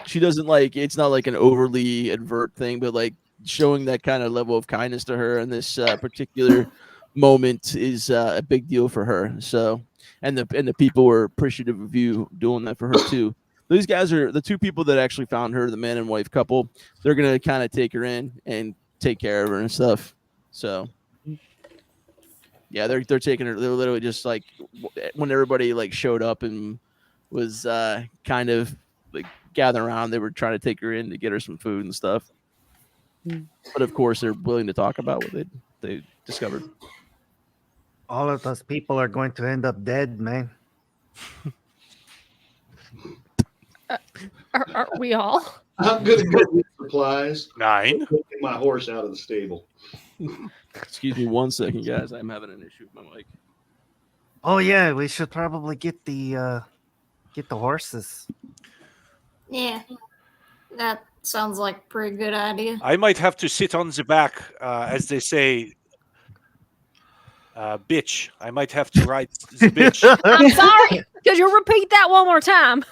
A: She doesn't like, it's not like an overly advert thing, but like showing that kind of level of kindness to her in this particular moment is a big deal for her. So, and the people were appreciative of you doing that for her too. These guys are the two people that actually found her, the man and wife couple. They're gonna kind of take her in and take care of her and stuff. So, yeah, they're taking her. They're literally just like when everybody like showed up and was kind of like gathering around. They were trying to take her in to get her some food and stuff. But of course, they're willing to talk about what they discovered.
B: All of those people are going to end up dead, man.
G: Aren't we all?
E: I'm gonna go get supplies.
H: 9.
E: Take my horse out of the stable.
A: Excuse me 1 second, guys. I'm having an issue with my mic.
B: Oh yeah, we should probably get the horses.
F: Yeah, that sounds like a pretty good idea.
H: I might have to sit on the back, as they say. Bitch. I might have to ride the bitch.
G: I'm sorry. Could you repeat that one more time?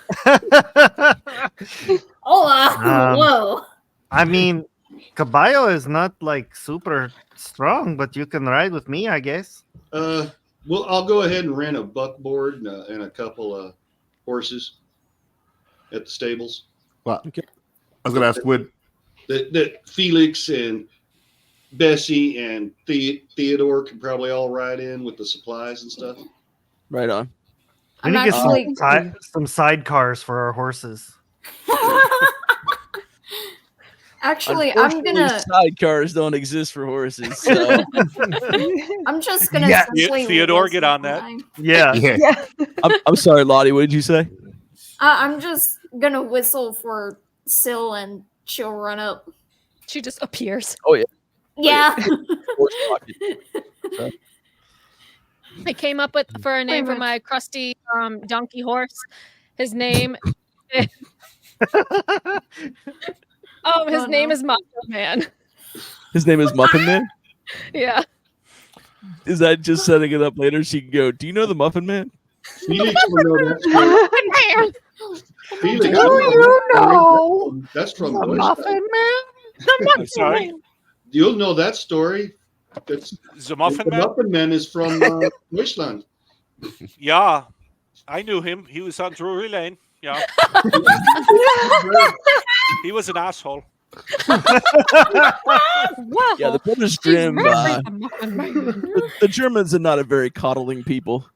F: Oh, whoa.
B: I mean, Caballo is not like super strong, but you can ride with me, I guess.
E: Well, I'll go ahead and rent a buckboard and a couple of horses at the stables.
C: Well, I was going to ask, would
E: That Felix and Bessie and Theodore could probably all ride in with the supplies and stuff.
A: Right on.
B: We
F: I'm
B: need to get
F: actually
B: some sidecars for our horses.
F: actually I'm
A: Unfortunately,
F: gonna
A: sidecars don't exist for horses. So
F: I'm just gonna
B: Yeah.
F: simply
H: Theodore,
F: listen
H: get on
F: to
H: that.
F: mine.
B: Yeah.
D: Yeah.
A: I'm sorry, Lottie. What did you say?
F: I'm just gonna whistle for Syl and she'll run up.
G: She just appears.
F: Yeah.
A: Horse pocket.
G: I came up with for a name for
F: much.
G: my crusty donkey horse. His name his
F: Oh,
G: name
F: no.
G: is Macho Man.
A: His name is Muffin Man.
G: Yeah.
A: Is that just setting it up later? She can go. Do you know the Muffin Man?
E: Felix will know that story.
G: Man.
E: Felix,
D: Do you know
E: that's from
D: the
E: Toy
D: Muffin
E: Story.
D: Man?
H: I'm sorry.
E: You'll know that story. That's
H: The Muffin
E: the
H: Man?
E: Muffin Man is from Deutschland.
H: Yeah. I knew him. He was on Drury Lane. Yeah. He was an asshole.
G: Wow.
A: Yeah, the Brothers
G: She's
A: Grimm.
G: very the Muffin Man.
A: The Germans are not a very coddling people.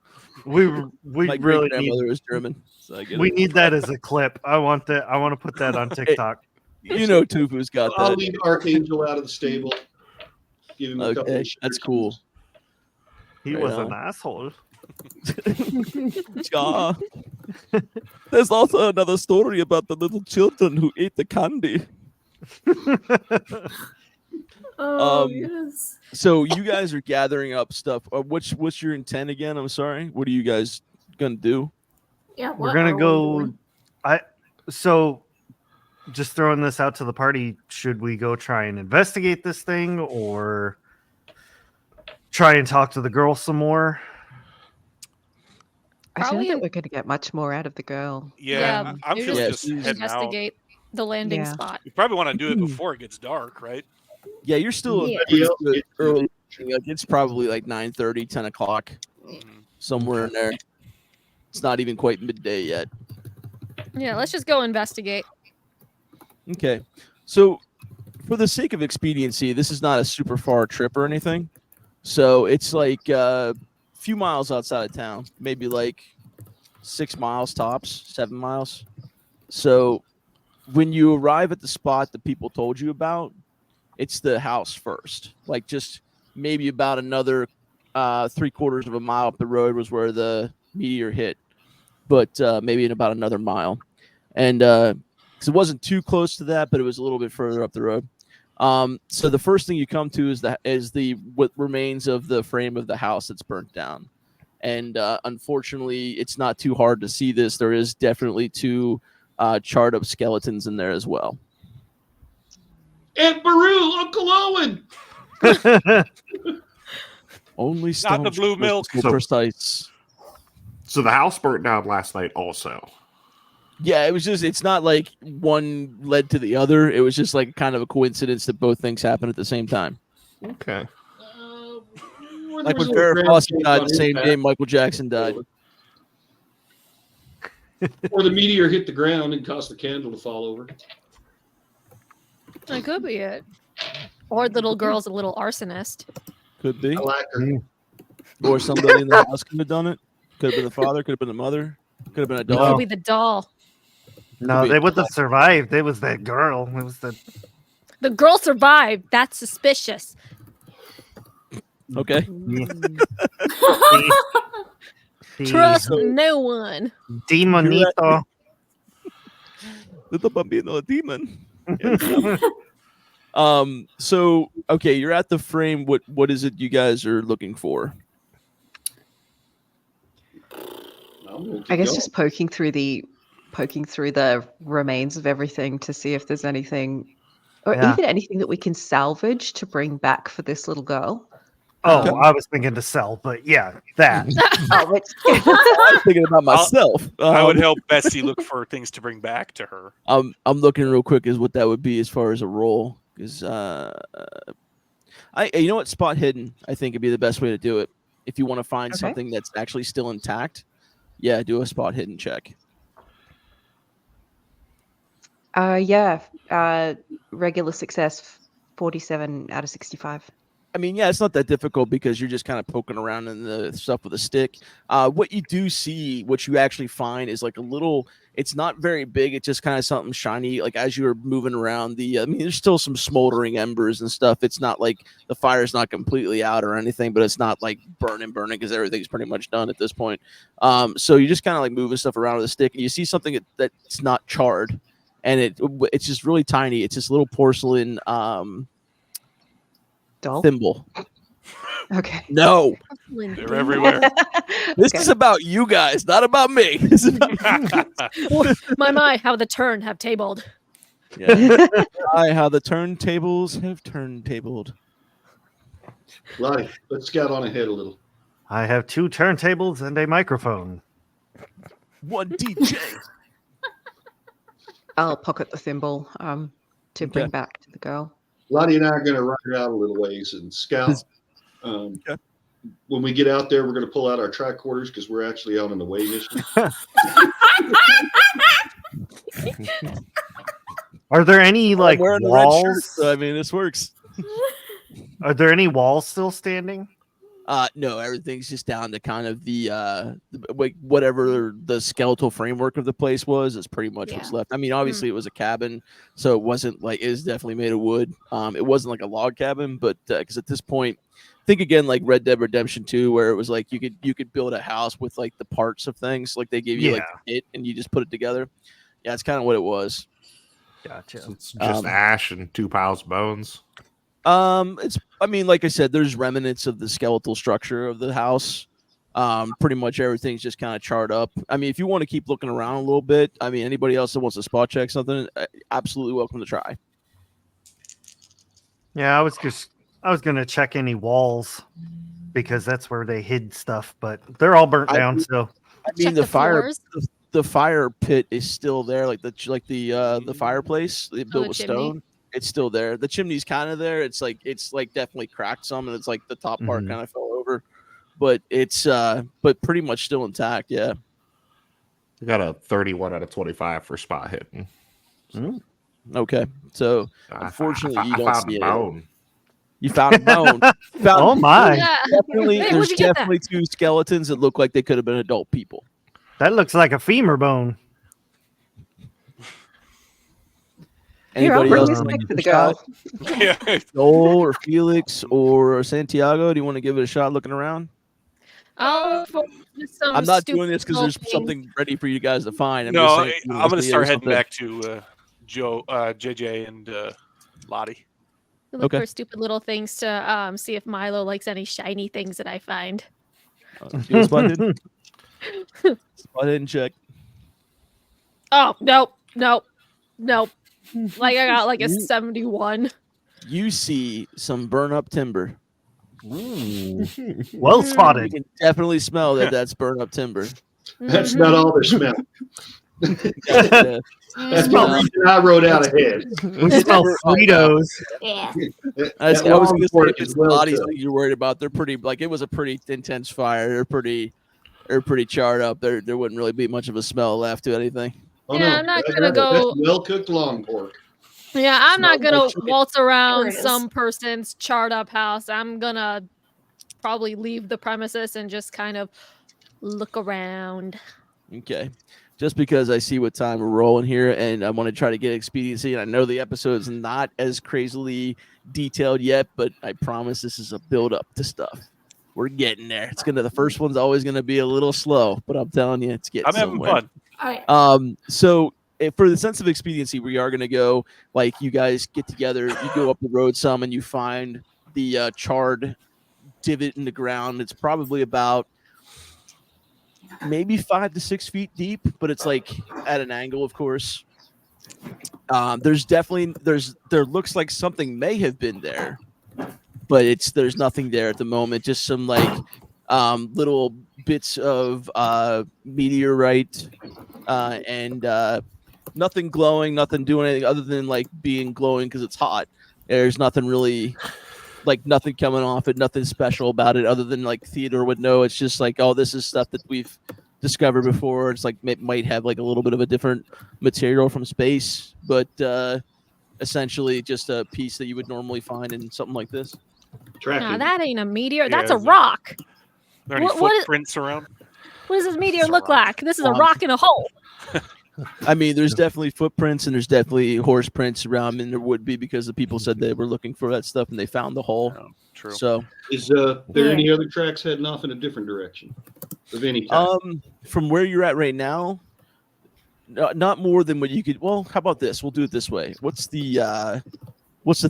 B: We
A: My
B: really
A: great grandmother
B: need
A: was German, so I get
B: we
A: it.
B: need that as a clip. I want that. I want to put that on TikTok.
A: You know, Tufu's got
E: I'll
A: that.
E: leave Archangel out of the stable. Give him a couple
A: Okay,
E: of
A: that's
E: shares.
A: cool.
B: He
A: Right
B: was
A: on.
B: an asshole.
A: Yeah. There's also another story about the little children who ate the candy.
F: Oh,
A: Um,
F: yes.
A: So you guys are gathering up stuff. What's your intent again? I'm sorry. What are you guys gonna do?
F: Yeah,
B: We're
F: what
B: gonna
F: are we
B: go.
F: doing?
B: So just throwing this out to the party. Should we go try and investigate this thing, or try and talk to the girl some more?
D: I don't
G: Probably
D: think we're going to get much more out of the girl.
H: Yeah. I'm
G: maybe
H: feeling
A: Yeah,
H: just
A: she's-
H: heading out.
G: investigate the landing
D: Yeah.
G: spot.
H: We probably want to do it before it gets dark, right?
A: Yeah, you're still
F: Yeah.
A: pretty good early. Like, it's probably like 9:30, 10 o'clock, somewhere in there. It's not even quite midday yet.
G: Yeah, let's just go investigate.
A: Okay. So, for the sake of expediency, this is not a super far trip or anything. So, it's like a few miles outside of town, maybe like 6 miles tops, 7 miles. So, when you arrive at the spot that people told you about, it's the house first. Like, just maybe about another 3/4 of a mile up the road was where the meteor hit, but maybe in about another mile. And because it wasn't too close to that, but it was a little bit further up the road. So the first thing you come to is the what remains of the frame of the house that's burnt down. And unfortunately, it's not too hard to see this. There is definitely 2 charred up skeletons in there as well.
E: Aunt Beru, Uncle Owen.
A: Only
H: Not the blue milk.
A: so precise.
C: So the house burnt down last night also.
A: Yeah, it was just, it's not like one led to the other. It was just like kind of a coincidence that both things happened at the same time.
C: Okay.
A: Like when Farrah Fawcett died the same day Michael Jackson died.
E: Or the meteor hit the ground and caused the candle to fall over.
G: That could be it. Or the little girl's a little arsonist.
A: Could be.
E: I like her.
A: Or somebody in the house could have done it. Could have been the father, could have been the mother, could have been a
G: It
A: dog.
G: could be the doll.
B: No,
A: be
B: they
A: a
B: wouldn't have survived. It was that girl. It was the
G: The girl survived. That's suspicious.
A: Okay.
G: Trust no one.
B: Demonito.
A: Little bambino demon. So okay, you're at the frame. What is it you guys are looking for?
D: I guess just poking through the remains of everything to see if there's anything, or
B: Yeah.
D: even anything that we can salvage to bring back for this little girl.
B: Oh, I was thinking to sell, but yeah, that.
D: Oh, which-
A: I'm thinking about myself.
H: I would help Bessie look for things to bring back to her.
A: I'm looking real quick as what that would be as far as a roll, because you know what, spot hidden I think would be the best way to do it if you want to find
D: Okay.
A: something that's actually still intact. Yeah, do a spot hidden check.
D: regular success, 47 out of 65.
A: I mean, yeah, it's not that difficult because you're just kind of poking around in the stuff with a stick. What you do see, what you actually find is like a little, it's not very big. It's just kind of something shiny. Like as you're moving around I mean, there's still some smoldering embers and stuff. It's not like the fire's not completely out or anything, but it's not like burning because everything's pretty much done at this point. So you're just kind of like moving stuff around with a stick and you see something that's not charred and it's just really tiny. It's this little porcelain,
D: Doll?
A: thimble.
D: Okay.
A: No,
H: They're everywhere.
A: this is about you guys, not about me. This is about
G: My, how the turn have tabled.
A: yeah. How the turntables have turntabled.
E: Lottie, let's scout on ahead a little.
B: I have 2 turntables and a microphone.
A: One DJ.
D: I'll pocket the thimble to bring back to the girl.
E: Lottie and I are going to ride out a little ways and scout.
A: Okay.
E: When we get out there, we're going to pull out our tricorders because we're actually out on the way mission.
B: Are there any like
A: I'm wearing the red shirt,
B: walls?
A: so I mean, this works.
B: Are there any walls still standing?
A: No, everything's just down to kind of the whatever the skeletal framework of the place was is pretty much what's left. I mean, obviously it was a cabin, so it wasn't like it was definitely made of wood. It wasn't like a log cabin, but because at this point, think again like Red Dead Redemption 2, where it was like you could build a house with like the parts of things, like they gave you like the kit and you just put it together. Yeah, it's kind of what it was.
B: Gotcha.
C: So it's just ash and 2 piles of bones.
A: I mean, like I said, there's remnants of the skeletal structure of the house. Pretty much everything's just kind of charred up. I mean, if you want to keep looking around a little bit, I mean, anybody else that wants to spot check something, absolutely welcome to try.
B: Yeah, I was gonna check any walls because that's where they hid stuff, but they're all burnt down. So
A: I mean,
G: Check
A: the
G: the
A: fire,
G: floors.
A: the fire pit is still there, like the fireplace they built
G: the
A: with
G: chimney?
A: stone. It's still there. The chimney's kind of there. It's like definitely cracked some, and it's like the top part
B: Mhm.
A: kind of fell over, but it's but pretty much still intact. Yeah.
C: We got a 31 out of 25 for spot hidden.
A: Okay. So
C: I
A: unfortunately, you don't
C: found
A: see
C: a
A: it.
C: bone.
A: You found a bone. You found
B: oh my,
G: Yeah.
A: definitely.
G: Hey,
A: There's
G: where'd you get that?
A: definitely 2 skeletons that look like they could have been adult people.
B: that looks like a femur bone.
D: Here, I'll
A: Anybody
D: bring
A: else
D: this
A: want
D: back
A: to
D: to
A: give
D: the
A: it a shot?
D: girl.
H: Yeah.
A: Joel or Felix or Santiago? Do you want to give it a shot looking around?
G: I'll look for some
A: I'm not
G: stupid
A: doing this because
G: little
A: there's
G: thing.
A: something ready for you guys to find.
H: No,
A: just saying, you know,
H: I'm going to
A: see
H: start
A: there's
H: heading
A: something-
H: back to JJ and Lottie.
G: Look
A: Okay.
G: for stupid little things to see if Milo likes any shiny things that I find.
A: Do a spot hidden. Spot hidden check.
G: Oh, nope. Like I got like a 71.
A: You see some burn up timber.
B: Well
A: You
B: spotted.
A: can definitely smell that that's burn up timber.
E: That's not all they smell.
A: Yeah.
E: That's the reason I wrote out ahead.
B: We smell Fritos.
F: Yeah.
A: I was
E: That
A: going
E: long
A: to say
E: pork
A: if
E: is
A: it's
E: well
A: bodies
E: cooked.
A: that you're worried about, they're pretty like it was a pretty intense fire. They're pretty charred up. There wouldn't really be much of a smell left to anything.
E: Oh,
G: Yeah,
E: no.
G: I'm not
E: That's
G: gonna
E: right.
G: go-
E: That's well cooked long pork.
G: Yeah, I'm not
A: Smells
G: gonna
A: like chicken.
G: waltz around
F: There it is.
G: some person's charred up house. I'm gonna probably leave the premises and just kind of look around.
A: Okay. Just because I see what time we're rolling here and I want to try to get expediency, and I know the episode's not as crazily detailed yet, but I promise this is a build up to stuff. We're getting there. The first one's always gonna be a little slow, but I'm telling you, it's getting
H: I'm having
A: somewhere.
H: fun.
F: All right.
A: So for the sense of expediency, we are gonna go like you guys get together, you go up the road some, and you find the charred divot in the ground. It's probably about maybe 5 to 6 feet deep, but it's like at an angle, of course. There looks like something may have been there, but there's nothing there at the moment. Just some like little bits of meteorite and nothing glowing, nothing doing anything other than like being glowing because it's hot. There's nothing really like nothing coming off it, nothing special about it other than like Theodore would know. It's just like, oh, this is stuff that we've discovered before. It's like it might have like a little bit of a different material from space, but essentially just a piece that you would normally find in something like this.
E: Tracking.
G: Nah, that ain't a meteor.
H: Yeah,
G: That's a
H: is it-
G: rock.
H: Are there any
G: What is-
H: footprints around?
G: What does this meteor
H: It's a
G: look
H: rock.
G: like? This is a rock in a hole.
A: I mean, there's definitely footprints and there's definitely horse prints around, and there would be because the people said they were looking for that stuff and they found the hole.
H: Oh, true.
A: So,
E: Is there any other tracks heading off in a different direction of any kind?
A: from where you're at right now, not more than what you could. Well, how about this? We'll do it this way. What's the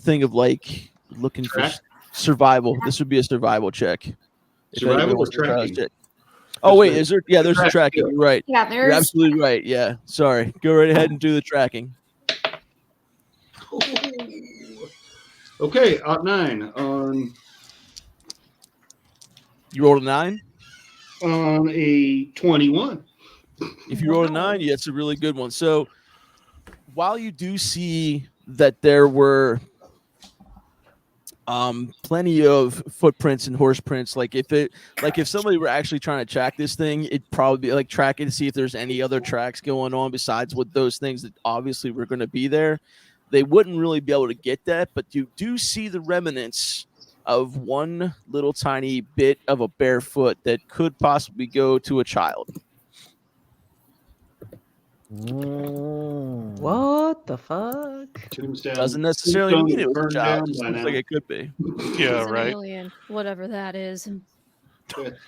A: thing of like looking
E: Track?
A: for survival? This would be a survival check. If
E: Survival
A: anyone
E: or
A: wants to try
E: tracking?
A: check. Oh wait,
E: the-
A: is there? Yeah, there's the
E: track,
A: tracking.
E: yeah.
A: You're right.
F: Yeah,
A: You're
F: there's
A: absolutely right. Yeah, sorry. Go right ahead and do the tracking.
E: Okay, 9 on
A: You rolled a 9.
E: a 21.
A: If you roll a 9, yeah, it's a really good one. So while you do see that there were plenty of footprints and horse prints, like if somebody were actually trying to track this thing, it'd probably be like tracking to see if there's any other tracks going on besides what those things that obviously were going to be there. They wouldn't really be able to get that, but you do see the remnants of one little tiny bit of a bare foot that could possibly go to a child.
D: What the fuck?
E: Tombstone.
A: Doesn't necessarily
E: Tombstone
A: mean it was a
E: burned
A: child.
E: down
A: Just
E: by
A: looks
E: now.
A: like it could be.
H: Yeah,
G: It's an
H: right.
G: alien, whatever that is.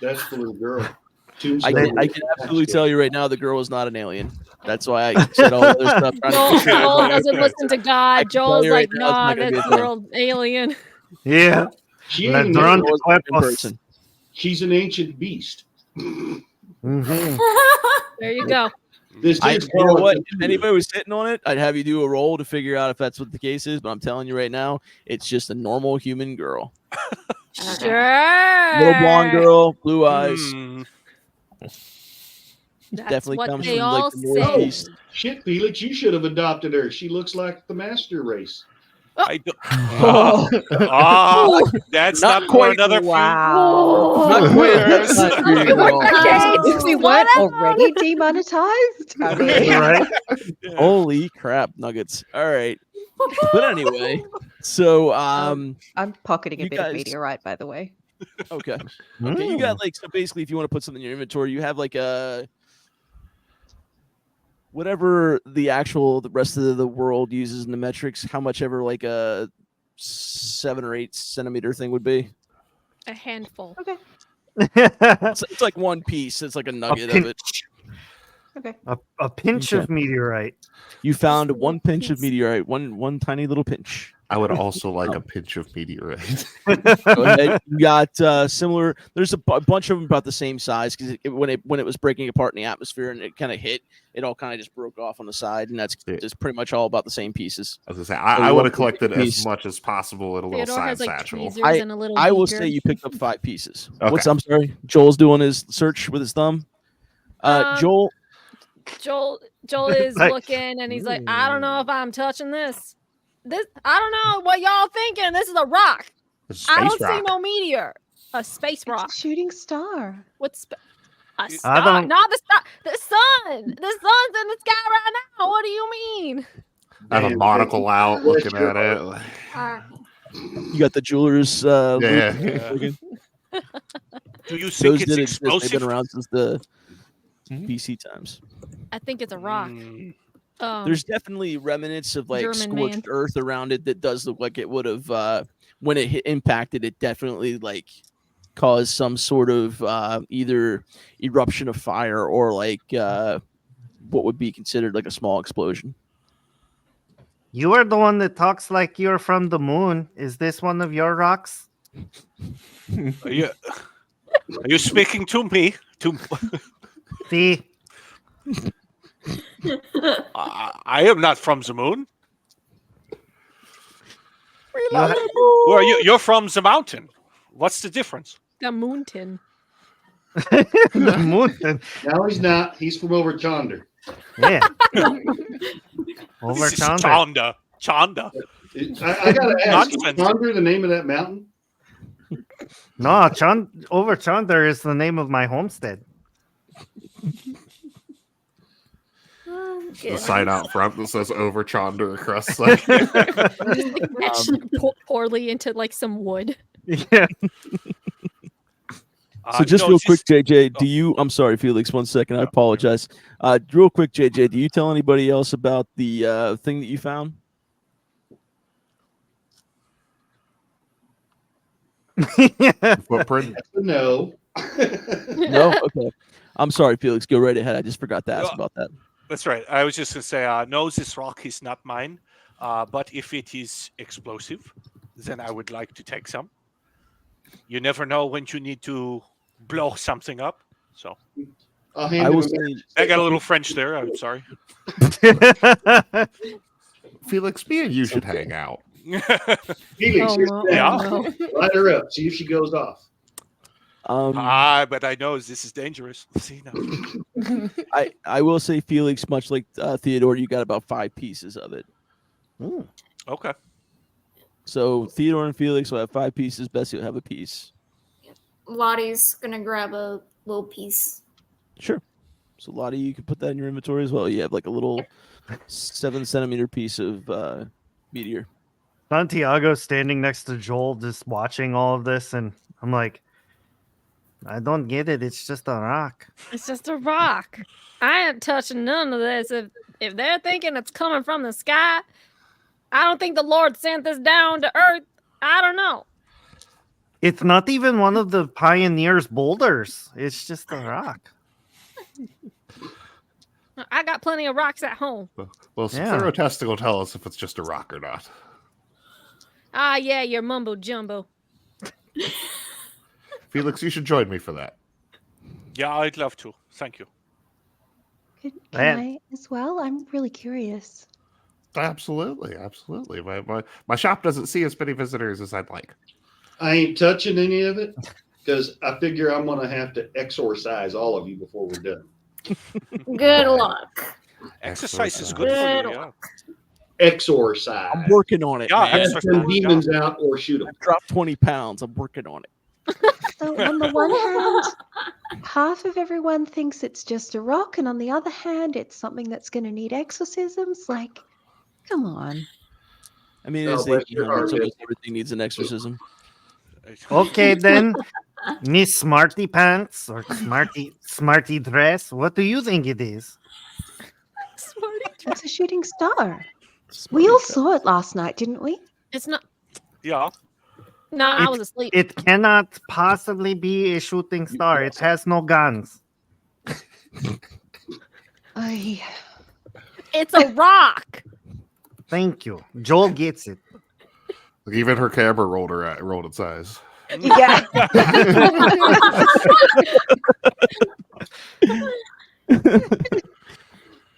E: That's the little girl.
A: I
E: Tombstone.
A: can absolutely tell you right now the girl is not an alien. That's why I said all the other stuff. trying to
G: Joel,
A: figure out
G: Joel
A: what-
G: doesn't listen to
A: I
G: God.
A: can tell
G: Joel's
A: you right
G: like,
A: now it's not
G: nah,
A: gonna be
G: that's
A: a thing.
G: world alien.
B: Yeah.
E: She
B: Let's
E: ain't an
B: run.
E: alien.
A: It was in person.
E: She's an ancient beast.
B: Mhm.
G: There you go.
E: This
A: You
E: is
A: know what?
E: Cthulhu.
A: If anybody was hitting on it, I'd have you do a roll to figure out if that's what the case is. But I'm telling you right now, it's just a normal human girl.
G: Sure.
A: Little blonde girl, blue eyes.
H: Hmm.
G: That's
A: Definitely
G: what
A: comes
G: they
A: from like
G: all
A: the
G: say.
A: northeast.
E: Shit, Felix, you should have adopted her. She looks like the master race.
H: I don't. Ah, that's
A: Not
H: not for
A: quite.
H: another few
D: Wow.
A: Not quite.
H: years.
A: Not for you, girl.
D: Okay, if we weren't
G: Slow down.
D: already demonetized, I mean,
B: Right?
A: Holy crap, nuggets! All right, but anyway, so
D: I'm pocketing a
A: you
D: bit of
A: guys-
D: meteorite, by the way.
A: okay, you got like so basically, if you want to put something in your inventory, you have like a whatever the rest of the world uses in the metrics, how much ever like a 7 or 8 centimeter thing would be.
G: A handful.
D: Okay.
A: It's like one piece. It's like a nugget of it.
D: Okay.
B: A pinch
A: Okay.
B: of meteorite.
A: You found
G: Just a
A: one
G: little
A: pinch of
G: piece.
A: meteorite, one tiny little pinch.
C: I would also like a pinch of meteorite.
A: Go ahead. You got similar. There's a bunch of them about the same size because when it was breaking apart in the atmosphere and it kind of hit, it all kind of just broke off on the side, and that's
C: Yeah.
A: just pretty much all about the same pieces.
C: I was gonna say
A: So
C: I
A: you
C: would
A: want
C: have collected
A: piece.
C: as much as possible in a little
G: Theodore
C: side
G: has like
C: satchel.
G: tweezers and a little
A: I will
G: beaker.
A: say you picked up 5 pieces.
C: Okay.
A: I'm sorry. Joel's doing his search with his thumb. Joel,
G: Joel is
B: Like-
G: looking and he's like, I don't know if I'm touching this. I don't know what y'all thinking. This is a rock.
C: It's
G: I
C: space
G: don't see
C: rock.
G: no meteor. A space rock.
D: It's a shooting star.
G: What's a
H: I
G: star?
B: don't-
G: Not the star. The sun. The sun's in the sky right now. What do you mean?
C: I have a
E: Damn,
C: monocle
E: Becky.
C: out
E: Bless
C: looking
E: your
C: at
E: heart.
C: it.
A: you got the jeweler's.
C: Yeah.
A: loop.
H: Do you
A: Those
H: think it's
A: did exist. They've
H: explosive?
A: been around since the
C: Mhm.
A: BC times.
G: I think it's a rock.
H: Mm,
A: There's definitely remnants of like
G: German
A: scorched
G: man.
A: earth around it that does look like it would have when it impacted. It definitely like caused some sort of either eruption of fire or like what would be considered like a small explosion.
B: You are the one that talks like you're from the moon. Is this one of your rocks?
H: are you speaking to me?
B: See,
H: I am not from the moon.
B: you ha-
H: Who are you? You're from the mountain. What's the difference?
G: The mountain.
B: the moon.
E: No, he's not. He's from over Chonder.
B: Yeah. Over
H: This is
B: Chandra.
H: Chanda.
E: I gotta ask, is
H: Nonsense.
E: Chonder the name of that mountain?
B: No, over Chandra is the name of my homestead.
C: The sign out front that says over Chonder across the
G: Etched poorly into like some wood.
B: Yeah.
A: So just
H: no,
A: real
H: this-
A: quick, JJ, do you? I'm sorry, Felix. 1 second. I apologize. Real quick, JJ, do you tell anybody else about the thing that you found?
C: footprint.
E: No.
A: No. Okay. I'm sorry, Felix. Go right ahead. I just forgot to ask
H: No.
A: about that.
H: That's right. I was just going to say, no, this rock is not mine. But if it is explosive, then I would like to take some. You never know when you need to blow something up. So
E: I'll hand
A: I
E: him
A: will
E: a
A: say,
H: I got a little French there. I'm sorry.
C: Felix, me and you should hang out.
E: Felix, here's
G: no,
E: the
H: Yeah.
G: no.
E: light her up. See if she goes off.
H: But I know this is dangerous. See now.
A: I will say, Felix, much like Theodore, you got about 5 pieces of it.
H: Okay.
A: So Theodore and Felix will have 5 pieces. Bessie will have a piece.
F: Lottie's gonna grab a little piece.
A: Sure. So Lottie, you can put that in your inventory as well. You have like a little 7-centimeter piece of meteor.
B: Santiago standing next to Joel, just watching all of this, and I'm like, I don't get it. It's just a rock.
G: It's just a rock. I ain't touching none of this. If they're thinking it's coming from the sky, I don't think the Lord sent this down to earth. I don't know.
B: It's not even one of the pioneers' boulders. It's just a rock.
G: I got plenty of rocks at home.
C: Well, some
B: Yeah.
C: thorough testing will tell us if it's just a rock or not.
G: Ah, yeah, your mumbo jumbo.
C: Felix, you should join me for that.
H: Yeah, I'd love to. Thank you.
D: Can
B: Man.
D: I as well? I'm really curious.
C: Absolutely, absolutely. My shop doesn't see as many visitors as I'd like.
E: I ain't touching any of it because I figure I'm gonna have to exorcise all of you before we're done.
F: Good luck.
H: Exercise is good for
F: Good
H: you. Yeah.
E: Exorcise.
A: I'm working on it.
H: Yeah,
A: man.
E: Get
H: exorcise.
E: them demons out or shoot them.
A: I dropped 20 pounds. I'm working on it.
D: So on the one hand, half of everyone thinks it's just a rock, and on the other hand, it's something that's going to need exorcisms. Like, come on.
A: I mean,
E: Oh,
A: it's
E: bless your
A: 1800s.
E: heart,
A: Almost everything needs an exorcism.
B: Okay, then, Miss Smarty Pants or Smarty Dress, what do you think it is?
D: It's a shooting star. We all saw it last night, didn't we?
G: It's not.
H: Yeah.
G: No, I
B: It-
G: was asleep.
B: It cannot possibly be a shooting star. It has no guns.
G: It's a rock.
B: Thank you. Joel gets it.
C: Like, even her camera rolled its eyes.
D: Yeah.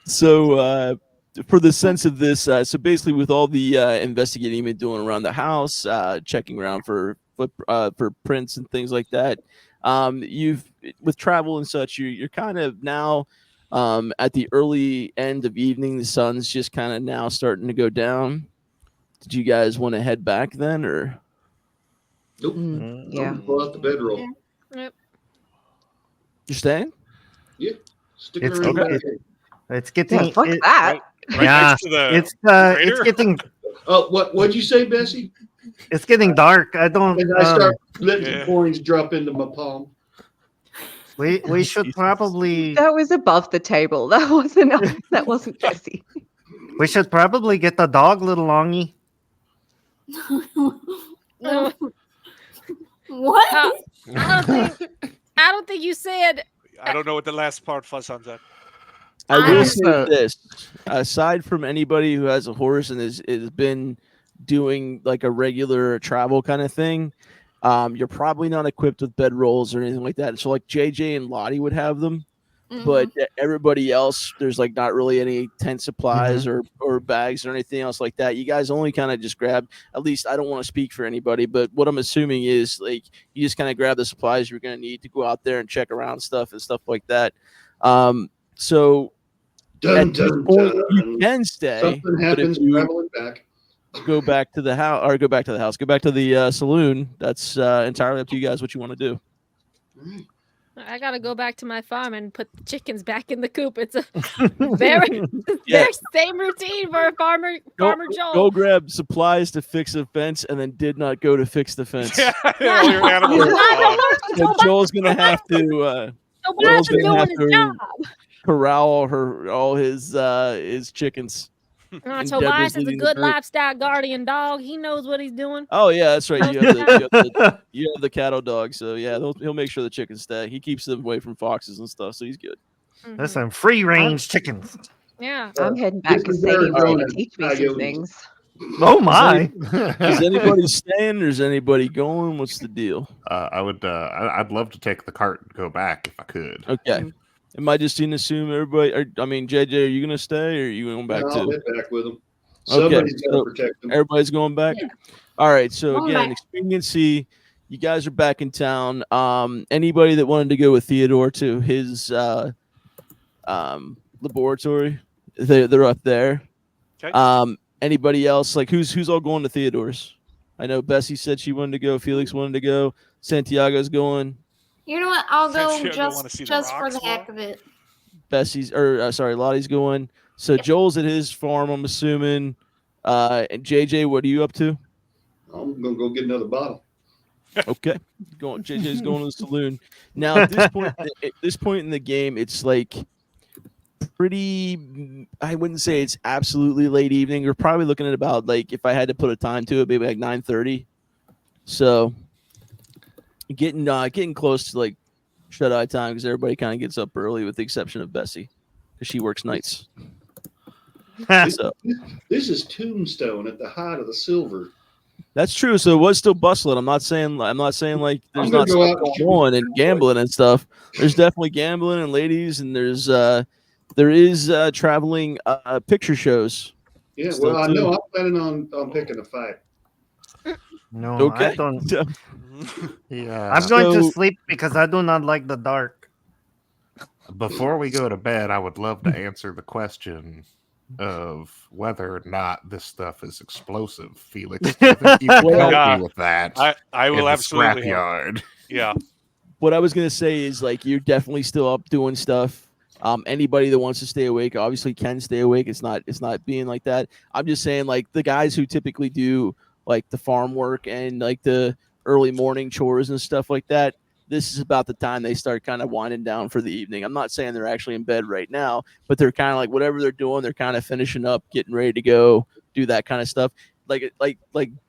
A: So, for the sense of this, so basically, with all the investigating you've been doing around the house, checking around for prints and things like that, You've with travel and such, you're kind of now at the early end of evening. The sun's just kind of now starting to go down. Did you guys want to head back then, or
E: Nope.
D: Yeah.
E: Pull out the bedroll.
G: Yep.
A: you're staying?
E: Yeah. Stick it
B: It's
E: around.
C: okay.
E: back.
B: It's getting.
D: Yeah, fuck
B: it-
D: that.
H: Right
B: Yeah,
H: next to the
B: it's
H: crater?
B: getting
E: Oh, what'd you say, Bessie?
B: it's getting dark. I don't.
E: And I start letting
H: yeah.
E: the coins drop into my palm.
B: We should
A: Jesus.
B: probably
D: That was above the table. That wasn't Jesse.
B: get the dog, little Longy.
G: No,
F: What?
G: I don't think you said.
H: I don't know what the last part was on that.
A: I
F: I
A: will
F: was-
A: say this: aside from anybody who has a horse and has been doing like a regular travel kind of thing, you're probably not equipped with bedrolls or anything like that. So like JJ and Lottie would have them, but everybody else, there's like not really any tent supplies or bags or anything else like that. You guys only kind of just grab. At least I don't want to speak for anybody, but what I'm assuming is like you just kind of grab the supplies you're going to need to go out there and check around stuff and stuff like that. So
E: Dun,
A: at this
E: dun,
A: point,
E: dun.
A: you can stay.
E: Something
A: But if
E: happens
A: you
E: traveling back.
A: go back to the house, or go back to the house, go back to the saloon, that's entirely up to you guys what you want to do.
G: I gotta go back to my farm and put the chickens back in the coop. It's a very
A: Yeah.
G: same routine for a farmer Joel.
A: Go grab supplies to fix a fence, and then did not go to fix the fence.
H: Yeah, all your animals are gone.
A: So Joel's gonna have to. Joel's
G: Nobody's
A: gonna
G: doing
A: have
G: his
A: to
G: job.
A: corral all his chickens.
G: Tobias
A: Deborah's
G: is a
A: leading the
G: good
A: group.
G: livestock guardian dog. He knows what he's doing.
A: Oh yeah, that's right. You have the cattle dog, so yeah, he'll make sure the chickens stay. He keeps them away from foxes and stuff, so he's good.
G: Mhm.
B: There's some free range chickens.
G: Yeah.
D: I'm heading back
E: This
D: because
E: is very
D: Sadie was going
E: grown
D: to teach me some
E: coyotes.
D: things.
B: Oh my!
A: Is anybody staying? Or is anybody going? What's the deal?
C: I would. I'd love to take the cart and go back if I could.
A: Okay. Am I just going to assume everybody? JJ, are you going to stay or are you going back
E: I'll
A: too?
E: head back with them.
A: Okay,
E: Somebody's got
A: so
E: to protect them.
A: Everybody's going back.
F: Yeah.
A: All right. So
F: Going
A: again,
F: back.
A: expediency. You guys are back in town. Anybody that wanted to go with Theodore to his laboratory, they're up there.
H: Okay.
A: Anybody else? Like who's all going to Theodore's? I know Bessie said she wanted to go. Felix wanted to go. Santiago's going.
F: You know what? I'll go
H: Santiago wanna see
F: just
H: the
F: for
H: rocks
F: the heck
H: more?
F: of it.
A: Lottie's going. So Joel's at his farm, I'm assuming. And JJ, what are you up to?
E: I'm gonna go get another bottle.
A: Okay, JJ's going to the saloon. Now at this point in the game, it's like pretty. I wouldn't say it's absolutely late evening. You're probably looking at about like if I had to put a time to it, maybe like 9:30. So getting close to like shut eye time because everybody kind of gets up early, with the exception of Bessie because she works nights. So
E: This is Tombstone at the height of the silver.
A: that's true. So it was still bustling. I'm not saying like there's
E: I'm gonna
A: not
E: go
A: stuff
E: out and
A: going on and gambling and stuff. There's definitely gambling and ladies, and there is traveling picture shows.
E: Yeah,
A: Still
E: well, I
A: too.
E: know I'm planning on picking a fight.
B: No,
A: Okay.
B: I don't.
C: Yeah.
B: I'm going to
A: So-
B: sleep because I do not like the dark.
C: Before we go to bed, I would love to answer the question of whether or not this stuff is explosive. Felix, do you think you can
A: Well,
C: help
H: yeah.
C: me with that?
H: I
C: in
H: will
C: the
H: absolutely help.
C: scrapyard.
H: Yeah.
A: What I was gonna say is like you're definitely still up doing stuff. Anybody that wants to stay awake obviously can stay awake. It's not being like that. I'm just saying like the guys who typically do like the farm work and like the early morning chores and stuff like that. This is about the time they start kind of winding down for the evening. I'm not saying they're actually in bed right now, but they're kind of like whatever they're doing, they're kind of finishing up, getting ready to go do that kind of stuff. Like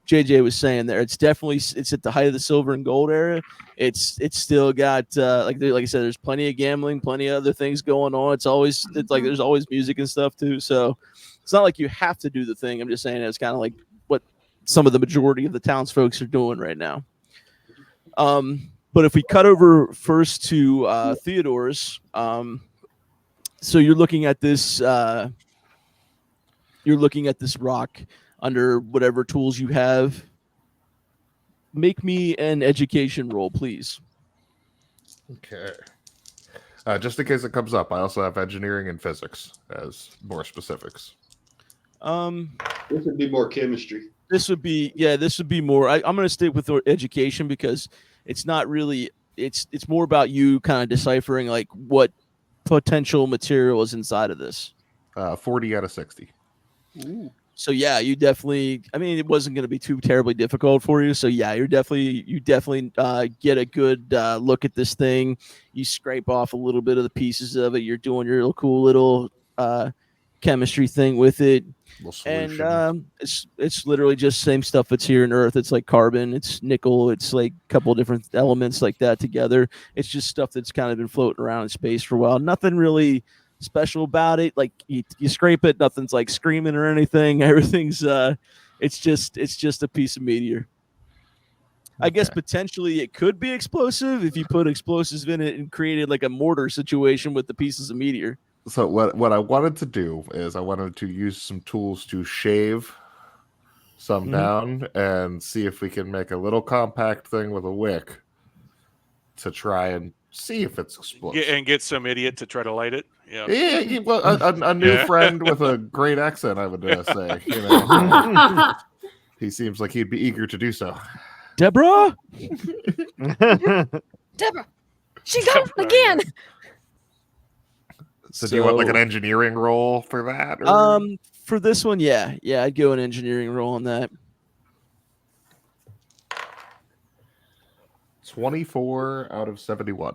A: JJ was saying there, it's at the height of the silver and gold era. It's still got like I said, there's plenty of gambling, plenty of other things going on. It's like there's always music and stuff too. So it's not like you have to do the thing. I'm just saying it's kind of like what some of the majority of the townsfolk are doing right now. But if we cut over first to Theodore's, so you're looking at this rock under whatever tools you have. Make me an education roll, please.
C: Okay. Just in case it comes up, I also have engineering and physics as more specifics.
E: This would be more chemistry.
A: This would be more. I'm going to stick with education because it's not really. It's more about you kind of deciphering like what potential material is inside of this.
C: 40 out of 60.
A: Ooh. So yeah, you definitely. I mean, it wasn't going to be too terribly difficult for you. So yeah, you definitely get a good look at this thing. You scrape off a little bit of the pieces of it. You're doing your little cool little chemistry thing with it. And it's literally just same stuff that's here in Earth. It's like carbon, it's nickel, it's like a couple of different elements like that together. It's just stuff that's kind of been floating around in space for a while. Nothing really special about it. Like you scrape it, nothing's like screaming or anything. Everything's it's just a piece of meteor. I guess potentially it could be explosive if you put explosives in it and created like a mortar situation with the pieces of meteor.
C: So what I wanted to do is I wanted to use some tools to shave some down and see if we can make a little compact thing with a wick to try and see if it's explosive.
H: And get some idiot to try to light it. Yeah.
C: Well, a new friend with a great accent, I would say. You know, he seems like he'd be eager to do so.
A: Deborah,
G: Deborah, she got it again.
C: So do you want like an engineering role for that?
A: Or? For this one, yeah, I'd go an engineering role on that.
C: 24 out of 71.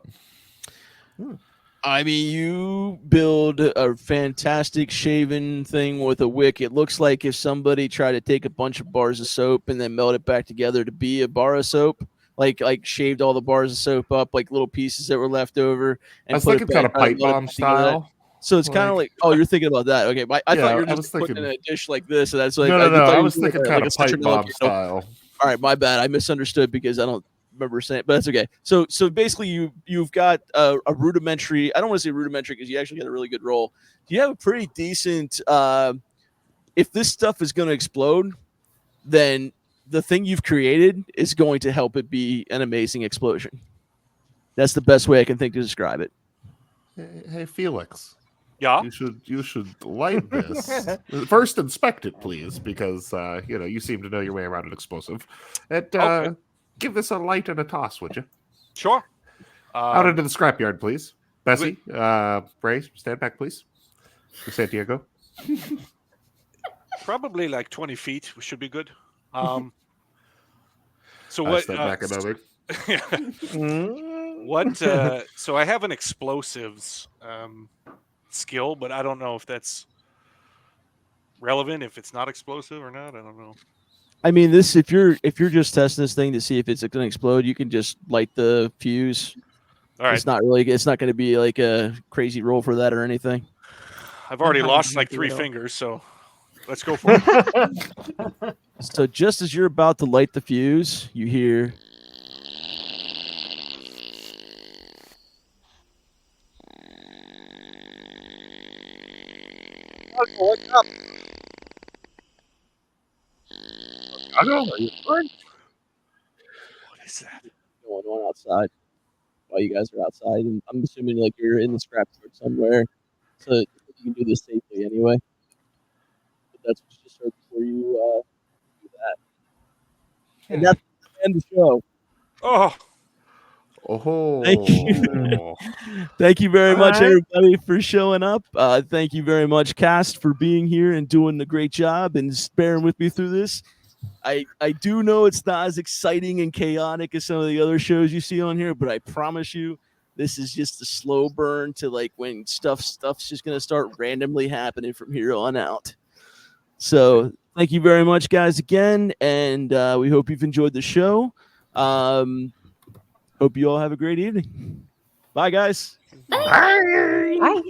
A: I mean, you build a fantastic shaven thing with a wick. It looks like if somebody tried to take a bunch of bars of soap and then melt it back together to be a bar of soap, like shaved all the bars of soap up, like little pieces that were left over. And
C: I was thinking kind of pipe bomb style.
A: So it's kind of like, oh, you're thinking about that. Okay, I thought you were just putting in a dish like this. And that's like,
C: no. I was thinking kind of pipe bomb style.
A: All right, my bad. I misunderstood because I don't remember saying it, but that's okay. So basically you've got a rudimentary, I don't want to say rudimentary because you actually got a really good roll. You have a pretty decent if this stuff is going to explode, then the thing you've created is going to help it be an amazing explosion. That's the best way I can think to describe it.
C: Hey Felix.
H: Yeah.
C: You should light this. First inspect it, please, because you seem to know your way around an explosive. And give this a light and a toss, would you?
H: Sure.
C: Out into the scrapyard, please. Bessie, Ray, stand back, please. Santiago.
H: Probably like 20 feet should be good. So
C: I
H: what?
C: Step back another.
H: What? So I have an explosives skill, but I don't know if that's relevant. If it's not explosive or not, I don't know.
A: I mean, this if you're just testing this thing to see if it's going to explode, you can just light the fuse.
H: All right.
A: It's not going to be like a crazy roll for that or anything.
H: I've already lost like 3 fingers, so let's go for it.
A: So just as you're about to light the fuse, you hear
I: what's up?
H: What is that?
A: going on outside while you guys are outside, and I'm assuming like you're in the scrapyard somewhere, so you can do this safely anyway. But that's what you just heard before you do that. And that's the end of the show.
C: Oh,
A: thank you. Thank you very much, everybody, for showing up. Thank you very much, cast, for being here and doing the great job and bearing with me through this. I do know it's not as exciting and chaotic as some of the other shows you see on here, but I promise you, this is just a slow burn to like when stuff's just gonna start randomly happening from here on out. So thank you very much, guys, again, and we hope you've enjoyed the show. Hope you all have a great evening. Bye, guys.
F: Bye.
D: Bye.